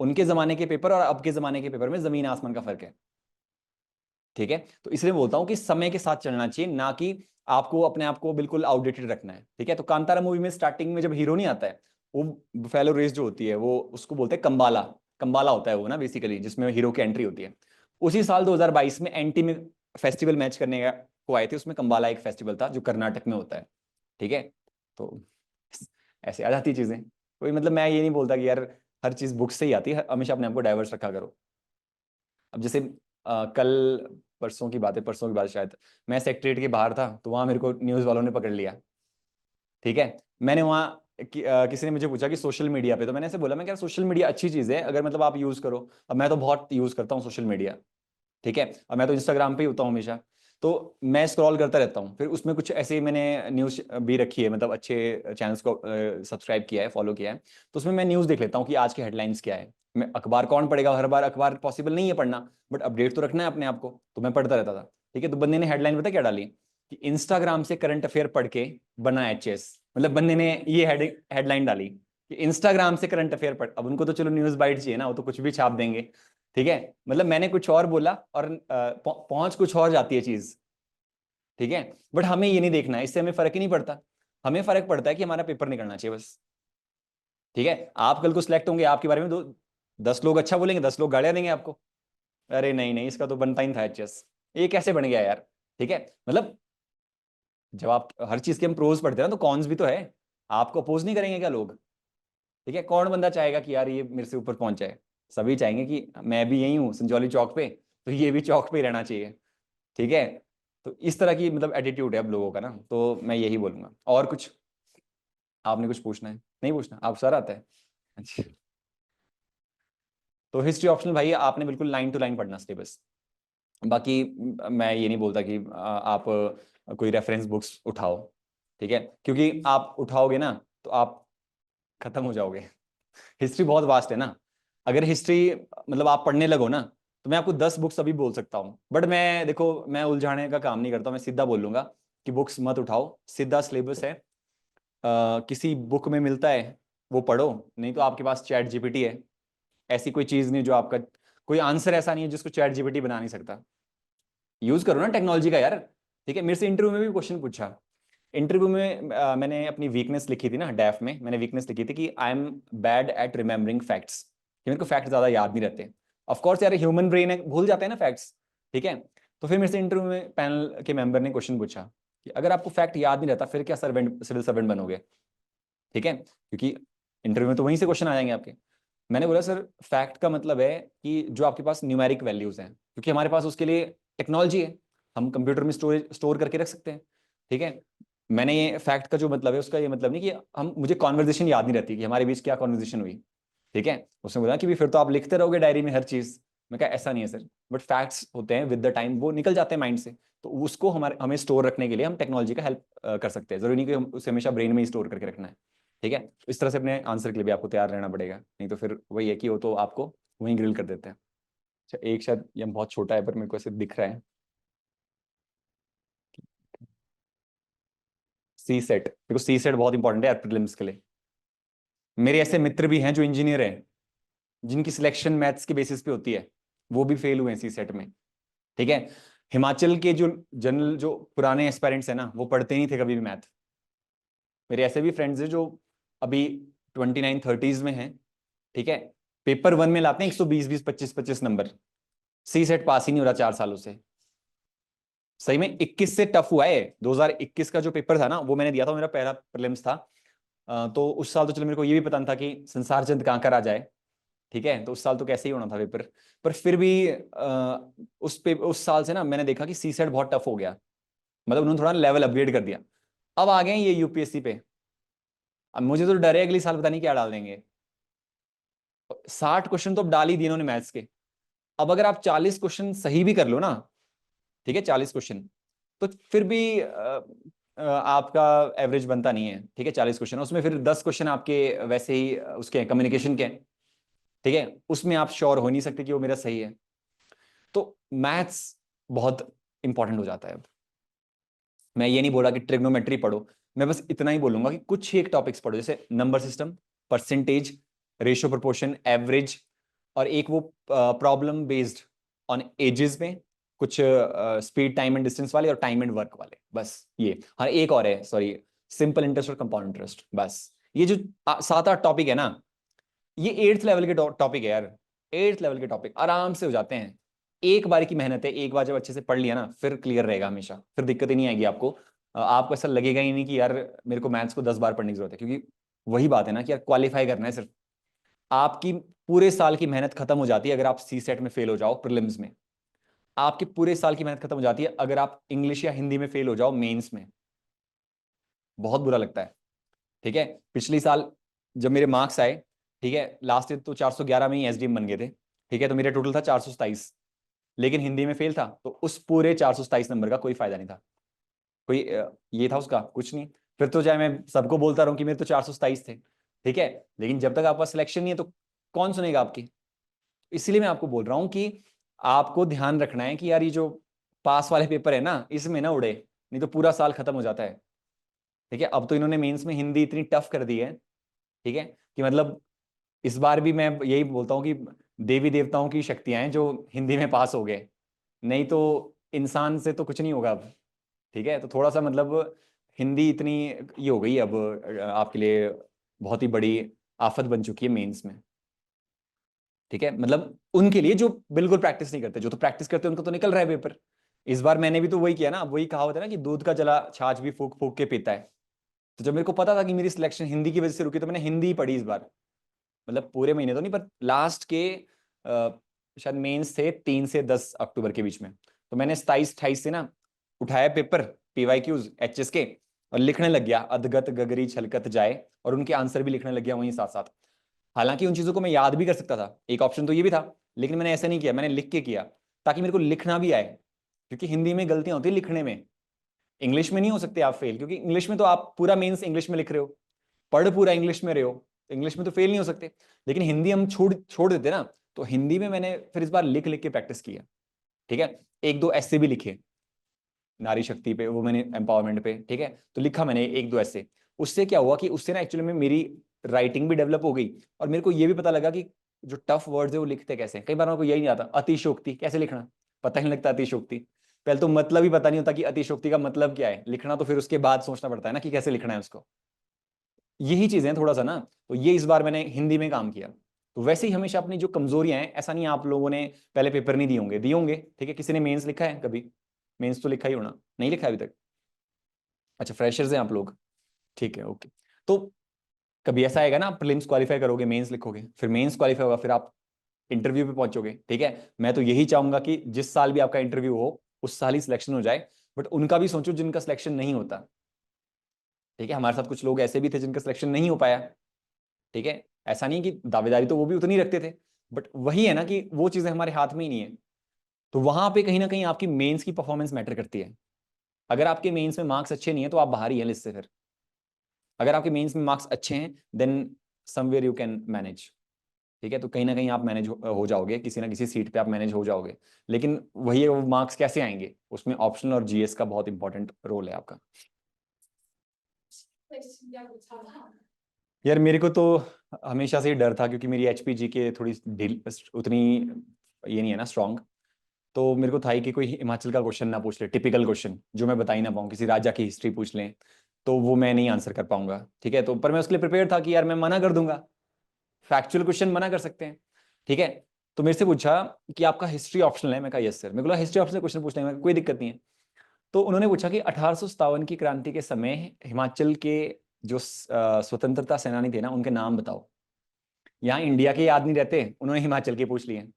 उनके जमाने के पेपर और अब के जमाने के पेपर में जमीन आसमान का फर्क है। ठीक है, तो इसलिए बोलता हूं कि समय के साथ चलना चाहिए, ना कि आपको अपने आप को बिल्कुल आउटडेटेड रखना है। ठीक है, तो कांतारा मूवी में स्टार्टिंग में जब हीरो नहीं आता है, वो बुफेलो रेस जो होती है वो उसको बोलते हैं कंबाला, कंबाला होता है वो ना बेसिकली, जिसमें हीरो की एंट्री होती है। उसी साल 2022 में एनटी में फेस्टिवल मैच करने को आए थे, उसमें कंबाला एक फेस्टिवल था जो कर्नाटक में होता है। ठीक है, तो ऐसे आ जाती चीजें। कोई मतलब मैं ये नहीं बोलता कि यार हर चीज बुक से ही आती है, हमेशा अपने आप को डाइवर्स रखा करो। अब जैसे कल परसों की बात शायद, मैं सेक्रेटरीट के बाहर था, तो वहां मेरे को न्यूज वालों ने पकड़ लिया। ठीक है, मैंने वहाँ किसी ने मुझे पूछा कि सोशल मीडिया पे, तो मैंने ऐसे बोला, मैं क्या, सोशल मीडिया अच्छी चीज़ है अगर मतलब आप यूज़ करो। अब मैं तो बहुत यूज़ करता हूँ सोशल मीडिया। ठीक है, और मैं तो इंस्टाग्राम पे ही होता हूँ हमेशा, तो मैं स्क्रॉल करता रहता हूँ, फिर उसमें कुछ ऐसे मैंने न्यूज़ भी रखी है, मतलब अच्छे चैनल्स को सब्सक्राइब किया है, फॉलो किया है, तो उसमें मैं न्यूज़ देख लेता हूँ कि आज की हेडलाइंस क्या है। मैं अखबार कौन पढ़ेगा, हर बार अखबार पॉसिबल नहीं है पढ़ना, बट अपडेट तो रखना है अपने आप को, तो मैं पढ़ता रहता था। ठीक है, तो बंदे ने हेडलाइन पता क्या डाली कि इंस्टाग्राम से करंट अफेयर पढ़ के बना एचएस। मतलब बंदे ने ये हेडलाइन डाली कि इंस्टाग्राम से करंट अफेयर पढ़। अब उनको तो चलो न्यूज बाइट चाहिए ना, वो तो कुछ भी छाप देंगे, ठीक है। मतलब मैंने कुछ और बोला और पहुंच कुछ और जाती है चीज, ठीक है। बट हमें ये नहीं देखना है, इससे हमें फर्क ही नहीं पड़ता। हमें फर्क पड़ता है कि हमारा पेपर निकलना चाहिए बस, ठीक है। आप कल को सिलेक्ट होंगे, आपके बारे में 10 लोग अच्छा बोलेंगे, 10 लोग गालियां देंगे आपको, अरे नहीं नहीं इसका तो बनता ही था एचएस, ये कैसे बन गया यार, ठीक है। मतलब जब आप हर चीज के हम प्रोज पढ़ते हैं ना, तो कॉन्स भी तो है। आपको अपोज नहीं करेंगे क्या लोग, ठीक है। कौन बंदा चाहेगा कि यार ये मेरे से ऊपर पहुंच जाए, सभी चाहेंगे कि मैं भी यही हूँ संजौली चौक पे, तो ये भी चौक पे ही रहना चाहिए, ठीक है। तो इस तरह की मतलब एटीट्यूड है अब लोगों का ना, तो मैं यही बोलूंगा। और कुछ आपने कुछ पूछना है? नहीं पूछना, आप सर आता है। अच्छा, तो हिस्ट्री ऑप्शनल भाई आपने बिल्कुल लाइन टू लाइन पढ़ना सिलेबस। बाकी मैं ये नहीं बोलता कि आप कोई रेफरेंस बुक्स उठाओ, ठीक है, क्योंकि आप उठाओगे ना तो आप खत्म हो जाओगे। हिस्ट्री बहुत वास्ट है ना। अगर हिस्ट्री मतलब आप पढ़ने लगो ना, तो मैं आपको 10 बुक्स अभी बोल सकता हूँ, बट मैं देखो मैं उलझाने का काम नहीं करता, मैं सीधा बोल लूंगा कि बुक्स मत उठाओ, सीधा सिलेबस है। किसी बुक में मिलता है वो पढ़ो, नहीं तो आपके पास चैट जीपीटी है। ऐसी कोई चीज नहीं जो आपका, कोई आंसर ऐसा नहीं है जिसको चैट जीपीटी बना नहीं सकता। यूज करो ना टेक्नोलॉजी का यार, ठीक है। मेरे से इंटरव्यू में भी क्वेश्चन पूछा। इंटरव्यू में मैंने अपनी वीकनेस लिखी थी ना, डैफ में मैंने वीकनेस लिखी थी कि I M bad at remembering facts, कि मेरे को फैक्ट ज्यादा याद नहीं रहते। ऑफ कोर्स यार ह्यूमन ब्रेन है, भूल जाते हैं ना फैक्ट्स, ठीक है। तो फिर मेरे से इंटरव्यू में पैनल के मेंबर ने क्वेश्चन पूछा कि अगर आपको फैक्ट याद नहीं रहता फिर क्या सर्वेंट सिविल सर्वेंट बनोगे, ठीक है, क्योंकि इंटरव्यू में तो वहीं से क्वेश्चन आ जाएंगे आपके। मैंने बोला सर फैक्ट का मतलब है कि जो आपके पास न्यूमेरिक वैल्यूज हैं, क्योंकि हमारे पास उसके लिए टेक्नोलॉजी है, हम कंप्यूटर में स्टोर करके रख सकते हैं, ठीक है। मैंने ये फैक्ट का जो मतलब है उसका ये मतलब नहीं कि हम मुझे कॉन्वर्जेशन याद नहीं रहती कि हमारे बीच क्या कॉन्वर्जेशन हुई, ठीक है। उसने बोला कि भी फिर तो आप लिखते रहोगे डायरी में हर चीज। मैं कहा ऐसा नहीं है सर, बट फैक्ट्स होते हैं विद द टाइम वो निकल जाते हैं माइंड से, तो उसको हमें स्टोर रखने के लिए हम टेक्नोलॉजी का हेल्प कर सकते हैं, जरूरी नहीं कि हम उसे हमेशा ब्रेन में ही स्टोर करके रखना है, ठीक है। इस तरह से अपने आंसर के लिए भी आपको तैयार रहना पड़ेगा, नहीं तो फिर वही है कि वो तो आपको वहीं ग्रिल कर देते हैं। अच्छा एक शायद ये बहुत छोटा है पर मेरे को ऐसे दिख रहा है, सी सेट। देखो सी सेट बहुत इंपॉर्टेंट है यार प्रीलिम्स के लिए। मेरे ऐसे मित्र भी हैं जो इंजीनियर हैं, जिनकी सिलेक्शन मैथ्स के बेसिस पे होती है, वो भी फेल हुए हैं सी सेट में, ठीक है। हिमाचल के जो जनरल जो पुराने एस्पायरेंट्स हैं ना, वो पढ़ते नहीं थे कभी भी मैथ। मेरे ऐसे भी फ्रेंड्स हैं जो अभी 29-30s में हैं, ठीक है। पेपर 1 में लाते हैं 120-20 25-25 नंबर, सी सेट पास ही नहीं हो रहा 4 सालों से। सही में 21 से टफ हुआ है। 2021 का जो पेपर था ना वो मैंने दिया था, मेरा पहला प्रीलिम्स था। तो उस साल तो चलो मेरे को ये भी पता नहीं था कि संसार चंद कहाँ कर आ जाए, ठीक है। तो उस साल तो कैसे ही होना था पेपर, पर फिर भी उस साल से ना मैंने देखा कि सी सेट बहुत टफ हो गया, मतलब उन्होंने थोड़ा लेवल अपग्रेड कर दिया। अब आ गए ये यूपीएससी पे। अब मुझे तो डर है अगली साल पता नहीं क्या डाल देंगे। 60 क्वेश्चन तो अब डाल ही दिए उन्होंने मैथ्स के। अब अगर आप 40 क्वेश्चन सही भी कर लो ना, ठीक है, 40 क्वेश्चन, तो फिर भी आपका एवरेज बनता नहीं है, ठीक है। 40 क्वेश्चन उसमें फिर 10 क्वेश्चन आपके वैसे ही उसके कम्युनिकेशन के, ठीक है, उसमें आप श्योर हो नहीं सकते कि वो मेरा सही है। तो मैथ्स बहुत इंपॉर्टेंट हो जाता है अब। मैं ये नहीं बोला कि ट्रिग्नोमेट्री पढ़ो, मैं बस इतना ही बोलूंगा कि कुछ ही एक टॉपिक्स पढ़ो, जैसे number system, percentage, ratio proportion, average, और एक वो प्रॉब्लम बेस्ड ऑन एजेस में कुछ स्पीड टाइम एंड डिस्टेंस वाले और टाइम एंड वर्क वाले, बस ये। हाँ एक और है सॉरी, सिंपल इंटरेस्ट और कंपाउंड इंटरेस्ट। बस ये जो 7-8 टॉपिक है ना, ये 8th लेवल के टॉपिक है यार। 8th लेवल के टॉपिक आराम से हो जाते हैं। एक बार की मेहनत है, एक बार जब अच्छे से पढ़ लिया ना फिर क्लियर रहेगा हमेशा, फिर दिक्कत ही नहीं आएगी आपको। आपको ऐसा लगेगा ही नहीं कि यार मेरे को मैथ्स को 10 बार पढ़ने की जरूरत है, क्योंकि वही बात है ना कि यार क्वालिफाई करना है सिर्फ। आपकी पूरे साल की मेहनत खत्म हो जाती है अगर आप सी सेट में फेल हो जाओ प्रीलिम्स में। आपकी पूरे साल की मेहनत खत्म हो जाती है अगर आप इंग्लिश या हिंदी में फेल हो जाओ मेंस में। बहुत बुरा लगता है, ठीक है। पिछली साल जब मेरे मार्क्स आए, ठीक है, लास्ट ईयर तो 411 में ही एसडीएम बन गए थे, ठीक है, तो मेरा टोटल था 427, लेकिन हिंदी में फेल था, तो उस पूरे 427 नंबर का कोई फायदा नहीं था। कोई ये था उसका कुछ नहीं। फिर तो चाहे मैं सबको बोलता रहूं कि मेरे तो 427 थे, ठीक है, लेकिन जब तक आपका सिलेक्शन नहीं है तो कौन सुनेगा आपकी। इसलिए मैं आपको बोल रहा हूं कि आपको ध्यान रखना है कि यार ये जो पास वाले पेपर है ना इसमें ना उड़े, नहीं तो पूरा साल खत्म हो जाता है। ठीक है, अब तो इन्होंने मेंस में हिंदी इतनी टफ कर दी है, ठीक है, कि मतलब इस बार भी मैं यही बोलता हूँ कि देवी देवताओं की शक्तियां हैं जो हिंदी में पास हो गए, नहीं तो इंसान से तो कुछ नहीं होगा अब। ठीक है, तो थोड़ा सा मतलब हिंदी इतनी ये हो गई अब आपके लिए बहुत ही बड़ी आफत बन चुकी है मेंस में। ठीक है, मतलब उनके लिए जो बिल्कुल प्रैक्टिस नहीं करते, जो तो प्रैक्टिस करते हैं उनको तो निकल रहा है पेपर। इस बार मैंने भी तो वही किया ना, वही कहावत है ना कि दूध का जला छाछ भी फूक फूक के पीता है। तो जब मेरे को पता था कि मेरी सिलेक्शन हिंदी की वजह से रुकी, तो मैंने हिंदी ही पढ़ी इस बार। मतलब पूरे महीने तो नहीं, पर लास्ट के शायद मेंस थे 3 से 10 अक्टूबर के बीच में, तो मैंने 27-28 से ना उठाया पेपर, PYQs HS के, और लिखने लग गया अधगत गगरी छलकत जाए, और उनके आंसर भी लिखने लग गया वहीं साथ साथ। हालांकि उन चीजों को मैं याद भी कर सकता था, एक ऑप्शन तो ये भी था, लेकिन मैंने ऐसा नहीं किया, मैंने लिख के किया ताकि मेरे को लिखना भी आए। क्योंकि हिंदी में गलतियां होती है लिखने में, इंग्लिश में नहीं हो सकते आप फेल, क्योंकि इंग्लिश में तो आप पूरा मेंस इंग्लिश में लिख रहे हो, पढ़ पूरा इंग्लिश में रहे हो, इंग्लिश में तो फेल नहीं हो सकते। लेकिन हिंदी हम छोड़ छोड़ देते ना, तो हिंदी में मैंने फिर इस बार लिख लिख के प्रैक्टिस किया। ठीक है, 1-2 ऐसे भी लिखे नारी शक्ति पे, वो मैंने एम्पावरमेंट पे, ठीक है, तो लिखा मैंने 1-2 ऐसे। उससे क्या हुआ कि उससे ना एक्चुअली में मेरी राइटिंग भी डेवलप हो गई, और मेरे को ये भी पता लगा कि जो टफ वर्ड्स है वो लिखते कैसे हैं। कई बार मेरे को यही नहीं आता, अतिशोक्ति कैसे लिखना, पता ही नहीं लगता अतिशोक्ति। पहले तो मतलब ही पता नहीं होता कि अतिशोक्ति का मतलब क्या है, लिखना तो फिर उसके बाद सोचना पड़ता है ना कि कैसे लिखना है उसको। यही चीजें थोड़ा सा ना, तो ये इस बार मैंने हिंदी में काम किया। तो वैसे ही हमेशा अपनी जो कमजोरियां हैं, ऐसा नहीं आप लोगों ने पहले पेपर नहीं दिए होंगे, ठीक है, किसी ने मेंस लिखा है कभी? मेंस तो लिखा ही होना, नहीं लिखा है अभी तक? अच्छा, फ्रेशर्स हैं आप लोग, ठीक है, ओके। तो कभी ऐसा आएगा ना, आप प्रीलिम्स क्वालिफाई करोगे, मेंस लिखोगे, फिर मेंस क्वालिफाई होगा, फिर आप इंटरव्यू पे पहुंचोगे। ठीक है, मैं तो यही चाहूंगा कि जिस साल भी आपका इंटरव्यू हो उस साल ही सिलेक्शन हो जाए। बट उनका भी सोचो जिनका सिलेक्शन नहीं होता। ठीक है, हमारे साथ कुछ लोग ऐसे भी थे जिनका सिलेक्शन नहीं हो पाया। ठीक है, ऐसा नहीं कि दावेदारी तो वो भी उतनी रखते थे, बट वही है ना कि वो चीजें हमारे हाथ में ही नहीं है। तो वहां पे कहीं ना कहीं आपकी मेंस की परफॉर्मेंस मैटर करती है। अगर आपके मेंस में मार्क्स अच्छे नहीं है तो आप बाहर ही हैं लिस्ट से फिर। अगर आपके मेंस में मार्क्स अच्छे हैं then somewhere you can manage. ठीक है, तो कहीं ना कहीं आप मैनेज हो जाओगे, किसी ना किसी सीट पे आप मैनेज हो जाओगे। लेकिन वही है, वो मार्क्स कैसे आएंगे, उसमें ऑप्शनल और GS का बहुत इंपॉर्टेंट रोल है आपका। यार मेरे को तो हमेशा से ही डर था, क्योंकि मेरी HPG के थोड़ी ढील उतनी ये नहीं है ना स्ट्रांग। तो मेरे को था ही कि कोई हिमाचल का क्वेश्चन ना पूछ ले, टिपिकल क्वेश्चन जो मैं बता ही ना पाऊँ, किसी राजा की हिस्ट्री पूछ लें तो वो मैं नहीं आंसर कर पाऊंगा। ठीक है, तो पर मैं उसके लिए प्रिपेयर था कि यार मैं मना कर दूंगा, फैक्चुअल क्वेश्चन मना कर सकते हैं। ठीक है, तो मेरे से पूछा कि आपका हिस्ट्री ऑप्शनल है, मैं कहा यस सर, मेरे को हिस्ट्री ऑप्शनल क्वेश्चन पूछने में कोई दिक्कत नहीं है। तो उन्होंने पूछा कि 1857 की क्रांति के समय हिमाचल के जो स्वतंत्रता सेनानी थे ना उनके नाम बताओ। यहाँ इंडिया के याद नहीं रहते, उन्होंने हिमाचल के पूछ लिए।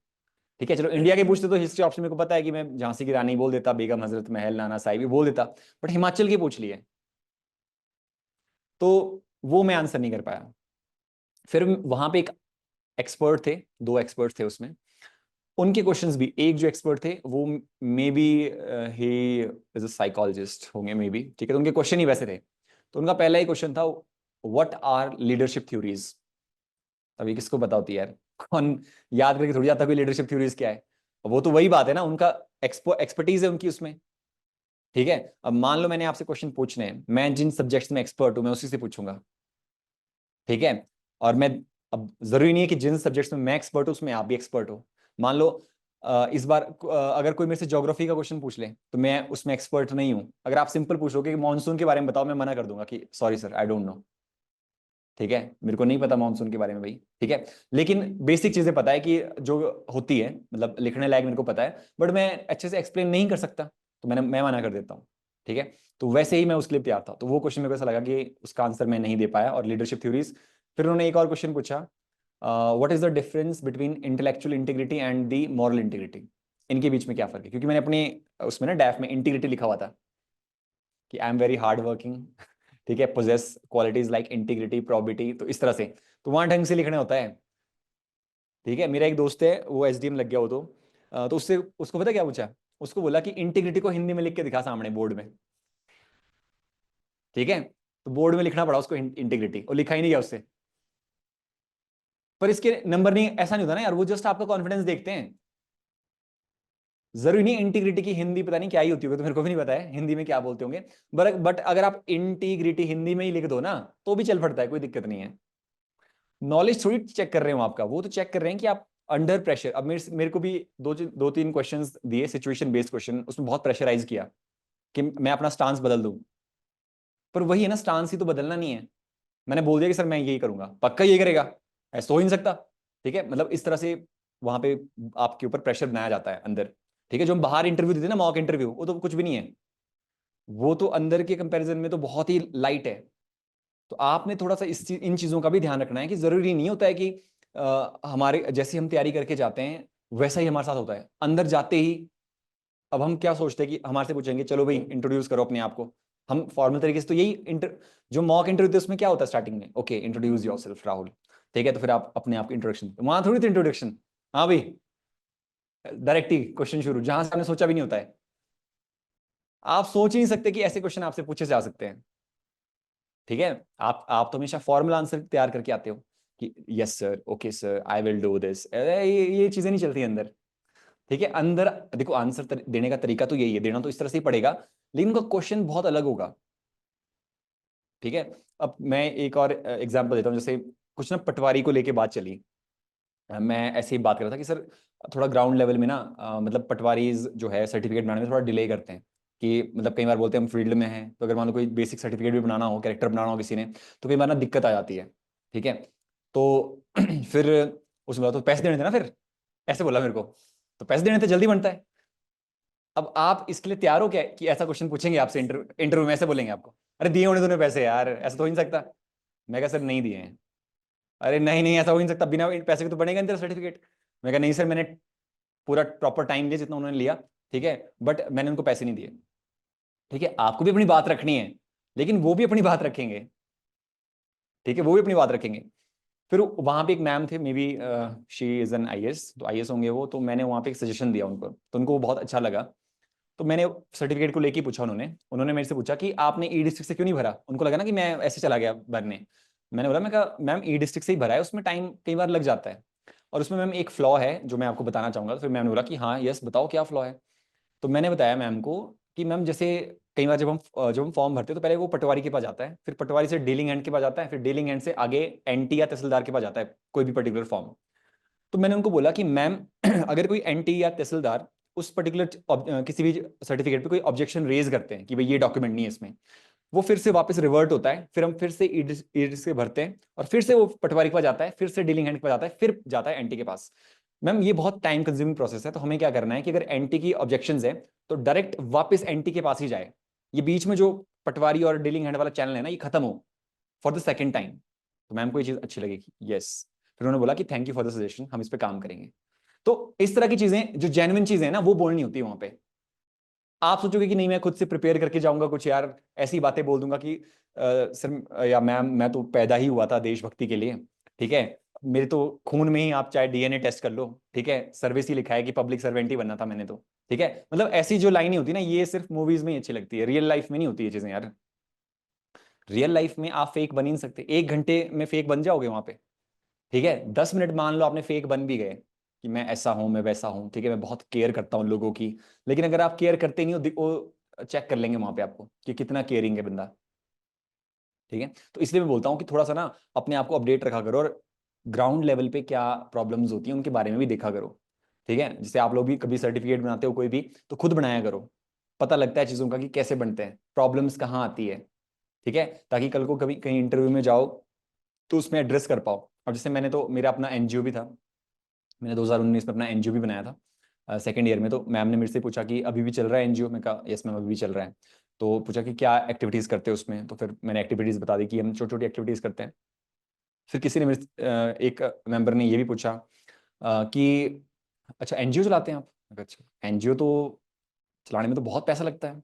ठीक है, चलो इंडिया के पूछते तो हिस्ट्री ऑप्शन मेरे को पता है कि मैं झांसी की रानी बोल देता, बेगम हजरत महल, नाना साहिब बोल देता, बट हिमाचल के पूछ लिए तो वो मैं आंसर नहीं कर पाया। फिर वहां पे एक एक्सपर्ट थे, 2 एक्सपर्ट थे उसमें, उनके क्वेश्चंस भी, एक जो एक्सपर्ट थे वो may be he is a psychologist होंगे मे बी। ठीक है, तो उनके क्वेश्चन ही वैसे थे। तो उनका पहला ही क्वेश्चन था, व्हाट आर लीडरशिप थ्योरीज। अभी किसको पता होती है यार, कौन याद करके थोड़ी जाता कोई लीडरशिप थ्योरीज क्या है। वो तो वही बात है ना, उनका एक्सपर्टीज है उनकी उसमें। ठीक है, अब मान लो मैंने आपसे क्वेश्चन पूछने हैं, मैं जिन सब्जेक्ट्स में एक्सपर्ट हूं मैं उसी से पूछूंगा। ठीक है, और मैं, अब जरूरी नहीं है कि जिन सब्जेक्ट्स में मैं एक्सपर्ट हूं उसमें आप भी एक्सपर्ट हो। मान लो इस बार अगर कोई मेरे से ज्योग्राफी का क्वेश्चन पूछ ले तो मैं उसमें एक्सपर्ट नहीं हूं। अगर आप सिंपल पूछोगे कि मानसून के बारे में बताओ, मैं मना कर दूंगा कि sorry sir I don't know. ठीक है, मेरे को नहीं पता मानसून के बारे में भाई। ठीक है, लेकिन बेसिक चीजें पता है कि जो होती है, मतलब लिखने लायक मेरे को पता है, बट मैं अच्छे से एक्सप्लेन नहीं कर सकता, तो मैं मना कर देता हूँ। ठीक है, तो वैसे ही मैं उसके लिए तैयार था, तो वो क्वेश्चन मेरे को ऐसा लगा कि उसका आंसर मैं नहीं दे पाया, और लीडरशिप थ्योरीज। फिर उन्होंने एक और क्वेश्चन पूछा, what is the difference between intellectual integrity and the moral integrity. इनके बीच में क्या फर्क है, क्योंकि मैंने अपने उसमें ना डैफ में इंटीग्रिटी लिखा हुआ था कि I am very hard working, ठीक है, possess qualities like integrity probity, तो इस तरह से, तो वहां ढंग से लिखना होता है। ठीक है, मेरा एक दोस्त है वो SDM लग गया वो तो उससे उसको पता क्या पूछा, उसको बोला कि इंटीग्रिटी को हिंदी में लिख के दिखा सामने बोर्ड में। ठीक है, तो बोर्ड में लिखना पड़ा उसको इंटीग्रिटी, और लिखा ही नहीं गया उससे। पर इसके नंबर नहीं, ऐसा नहीं होता ना यार, वो जस्ट आपका कॉन्फिडेंस देखते हैं। जरूरी नहीं इंटीग्रिटी की हिंदी पता नहीं क्या ही होती होगी, तो मेरे को भी नहीं पता है हिंदी में क्या बोलते होंगे, बट अगर आप इंटीग्रिटी हिंदी में ही लिख दो ना तो भी चल पड़ता है, कोई दिक्कत नहीं है। नॉलेज थोड़ी चेक कर रहे हो आपका, वो तो चेक कर रहे हैं कि आप अंडर प्रेशर। अब मेरे को भी दो तीन क्वेश्चंस दिए सिचुएशन बेस्ड क्वेश्चन, उसमें बहुत प्रेशराइज किया कि मैं अपना स्टांस बदल दूं, पर वही है ना, स्टांस ही तो बदलना नहीं है। मैंने बोल दिया कि सर मैं यही करूंगा, पक्का यही करेगा, ऐसा हो ही नहीं सकता। ठीक है, मतलब इस तरह से वहां पे आपके ऊपर प्रेशर बनाया जाता है अंदर। ठीक है, जो हम बाहर इंटरव्यू देते हैं ना, मॉक इंटरव्यू, वो तो कुछ भी नहीं है, वो तो अंदर के कंपैरिजन में तो बहुत ही लाइट है। तो आपने थोड़ा सा इन चीजों का भी ध्यान रखना है कि जरूरी नहीं होता है कि हमारे जैसी हम तैयारी करके जाते हैं वैसा ही हमारे साथ होता है अंदर जाते ही। अब हम क्या सोचते हैं कि हमारे से पूछेंगे चलो भाई इंट्रोड्यूस करो अपने आप को, हम फॉर्मल तरीके से तो यही जो मॉक इंटरव्यू थे उसमें क्या होता है स्टार्टिंग में, ओके इंट्रोड्यूस योरसेल्फ राहुल। ठीक है, तो फिर आप अपने आप की इंट्रोडक्शन, वहां थोड़ी थी इंट्रोडक्शन, हाँ भाई डायरेक्ट ही क्वेश्चन शुरू जहां से आपने सोचा भी नहीं होता है। आप सोच ही नहीं सकते कि ऐसे क्वेश्चन आपसे पूछे जा सकते हैं। ठीक है, आप तो हमेशा फॉर्मल आंसर तैयार करके आते हो कि yes sir, okay sir, I will do this, ये चीजें नहीं चलती अंदर। ठीक है, अंदर देखो आंसर देने का तरीका तो यही है, देना तो इस तरह से ही पड़ेगा, लेकिन उनका क्वेश्चन बहुत अलग होगा। ठीक है, अब मैं एक और एग्जांपल देता हूँ, जैसे कुछ ना पटवारी को लेके बात चली। मैं ऐसे ही बात कर रहा था कि सर थोड़ा ग्राउंड लेवल में ना मतलब पटवारी जो है सर्टिफिकेट बनाने में थोड़ा डिले करते हैं, कि मतलब कई बार बोलते हैं हम फील्ड में हैं, तो अगर मान लो कोई बेसिक सर्टिफिकेट भी बनाना हो, कैरेक्टर बनाना हो किसी ने, तो कई बार ना दिक्कत आ जाती है। ठीक है, तो फिर उसने बोला तो पैसे देने थे ना फिर, ऐसे बोला मेरे को, तो पैसे देने थे जल्दी बनता है। अब आप इसके लिए तैयार हो क्या कि ऐसा क्वेश्चन पूछेंगे आपसे इंटरव्यू में, ऐसे बोलेंगे आपको, अरे दिए होने तूने पैसे यार, ऐसा तो हो ही नहीं सकता। मैं कहा सर नहीं दिए हैं। अरे नहीं नहीं ऐसा हो ही नहीं सकता, बिना पैसे के तो बनेगा नहीं तेरा सर्टिफिकेट। मैं कहा नहीं सर, मैंने पूरा प्रॉपर टाइम लिया जितना उन्होंने लिया, ठीक है, बट मैंने उनको पैसे नहीं दिए। ठीक है, आपको भी अपनी बात रखनी है, लेकिन वो भी अपनी बात रखेंगे। ठीक है, वो भी अपनी बात रखेंगे। फिर वहां पे एक मैम थे, may be she is an IAS, तो आईएएस होंगे वो, तो मैंने वहां पे एक सजेशन दिया उनको, तो उनको वो बहुत अच्छा लगा। तो मैंने सर्टिफिकेट को लेके पूछा, उन्होंने उन्होंने मेरे से पूछा कि आपने ई डिस्ट्रिक्ट से क्यों नहीं भरा, उनको लगा ना कि मैं ऐसे चला गया भरने। मैंने बोला, मैं कहा मैम ई डिस्ट्रिक्ट से ही भरा है, उसमें टाइम कई बार लग जाता है, और उसमें मैम एक फ्लॉ है जो मैं आपको बताना चाहूंगा। तो फिर मैम ने बोला कि हाँ यस बताओ क्या फ्लॉ है। तो मैंने बताया मैम को कि मैम जैसे कई बार जब हम फॉर्म भरते हैं तो पहले वो पटवारी के पास जाता है, फिर पटवारी से डीलिंग हैंड के पास जाता है, फिर डीलिंग हैंड से आगे एनटी या तहसीलदार के पास जाता है कोई भी पर्टिकुलर फॉर्म। तो मैंने उनको बोला कि मैम अगर कोई एनटी या तहसीलदार उस पर्टिकुलर किसी भी सर्टिफिकेट पे कोई ऑब्जेक्शन रेज करते हैं कि भाई ये डॉक्यूमेंट नहीं है इसमें, वो फिर से वापस रिवर्ट होता है, फिर हम फिर से ईडिस से भरते हैं, और फिर से वो पटवारी के पास जाता है, फिर से डीलिंग हैंड के पास जाता है, फिर जाता है एनटी के पास। मैम ये बहुत टाइम कंज्यूमिंग प्रोसेस है, तो हमें क्या करना है कि अगर एनटी की ऑब्जेक्शंस है तो डायरेक्ट वापस एनटी के पास ही जाए, ये बीच में जो पटवारी और डीलिंग हैंड वाला चैनल है ना, ये खत्म हो फॉर द सेकंड टाइम। तो मैम को ये चीज अच्छी लगेगी, यस। फिर उन्होंने बोला कि thank you for the suggestion, हम इस पे काम करेंगे। तो इस तरह की चीजें जो जेन्युइन चीजें हैं ना, वो बोलनी होती है वहां पे। आप सोचोगे कि नहीं मैं खुद से प्रिपेयर करके जाऊंगा कुछ यार, ऐसी बातें बोल दूंगा कि सर या मैम मैं तो पैदा ही हुआ था देशभक्ति के लिए। ठीक है, मेरे तो खून में ही आप चाहे डीएनए टेस्ट कर लो, ठीक है, सर्विस ही लिखा है कि पब्लिक सर्वेंट ही बनना था मैंने तो। ठीक है, मतलब ऐसी जो लाइन होती है ना, ये सिर्फ मूवीज में ही अच्छी लगती है, रियल लाइफ में नहीं होती ये चीजें यार। रियल लाइफ में आप फेक बन ही नहीं सकते, 1 घंटे में फेक बन जाओगे वहां पे। ठीक है, 10 मिनट मान लो आपने फेक बन भी गए कि मैं ऐसा हूं मैं वैसा हूं, ठीक है, मैं बहुत केयर करता हूं लोगों की, लेकिन अगर आप केयर करते नहीं हो वो चेक कर लेंगे वहां पे आपको कि कितना केयरिंग है बंदा। ठीक है, तो इसलिए मैं बोलता हूँ कि थोड़ा सा ना अपने आप को अपडेट रखा करो, और ग्राउंड लेवल पे क्या प्रॉब्लम्स होती हैं उनके बारे में भी देखा करो। ठीक है, जैसे आप लोग भी कभी सर्टिफिकेट बनाते हो कोई भी, तो खुद बनाया करो, पता लगता है चीज़ों का कि कैसे बनते हैं, प्रॉब्लम्स कहाँ आती है। ठीक है, ताकि कल को कभी कहीं इंटरव्यू में जाओ तो उसमें एड्रेस कर पाओ। अब जैसे मैंने तो मेरा अपना एनजीओ भी था, मैंने 2019 में अपना एनजीओ भी बनाया था सेकेंड ईयर में। तो मैम ने मेरे से पूछा कि अभी भी चल रहा है एनजीओ, मैं कहा यस मैम अभी भी चल रहा है। तो पूछा कि क्या एक्टिविटीज़ करते हैं उसमें, तो फिर मैंने एक्टिविटीज़ बता दी कि हम छोटी छोटी एक्टिविटीज़ करते हैं। फिर किसी ने एक मेंबर ने ये भी पूछा कि अच्छा एनजीओ चलाते हैं आप। मैं कहा, अच्छा एनजीओ तो चलाने में तो बहुत पैसा लगता है,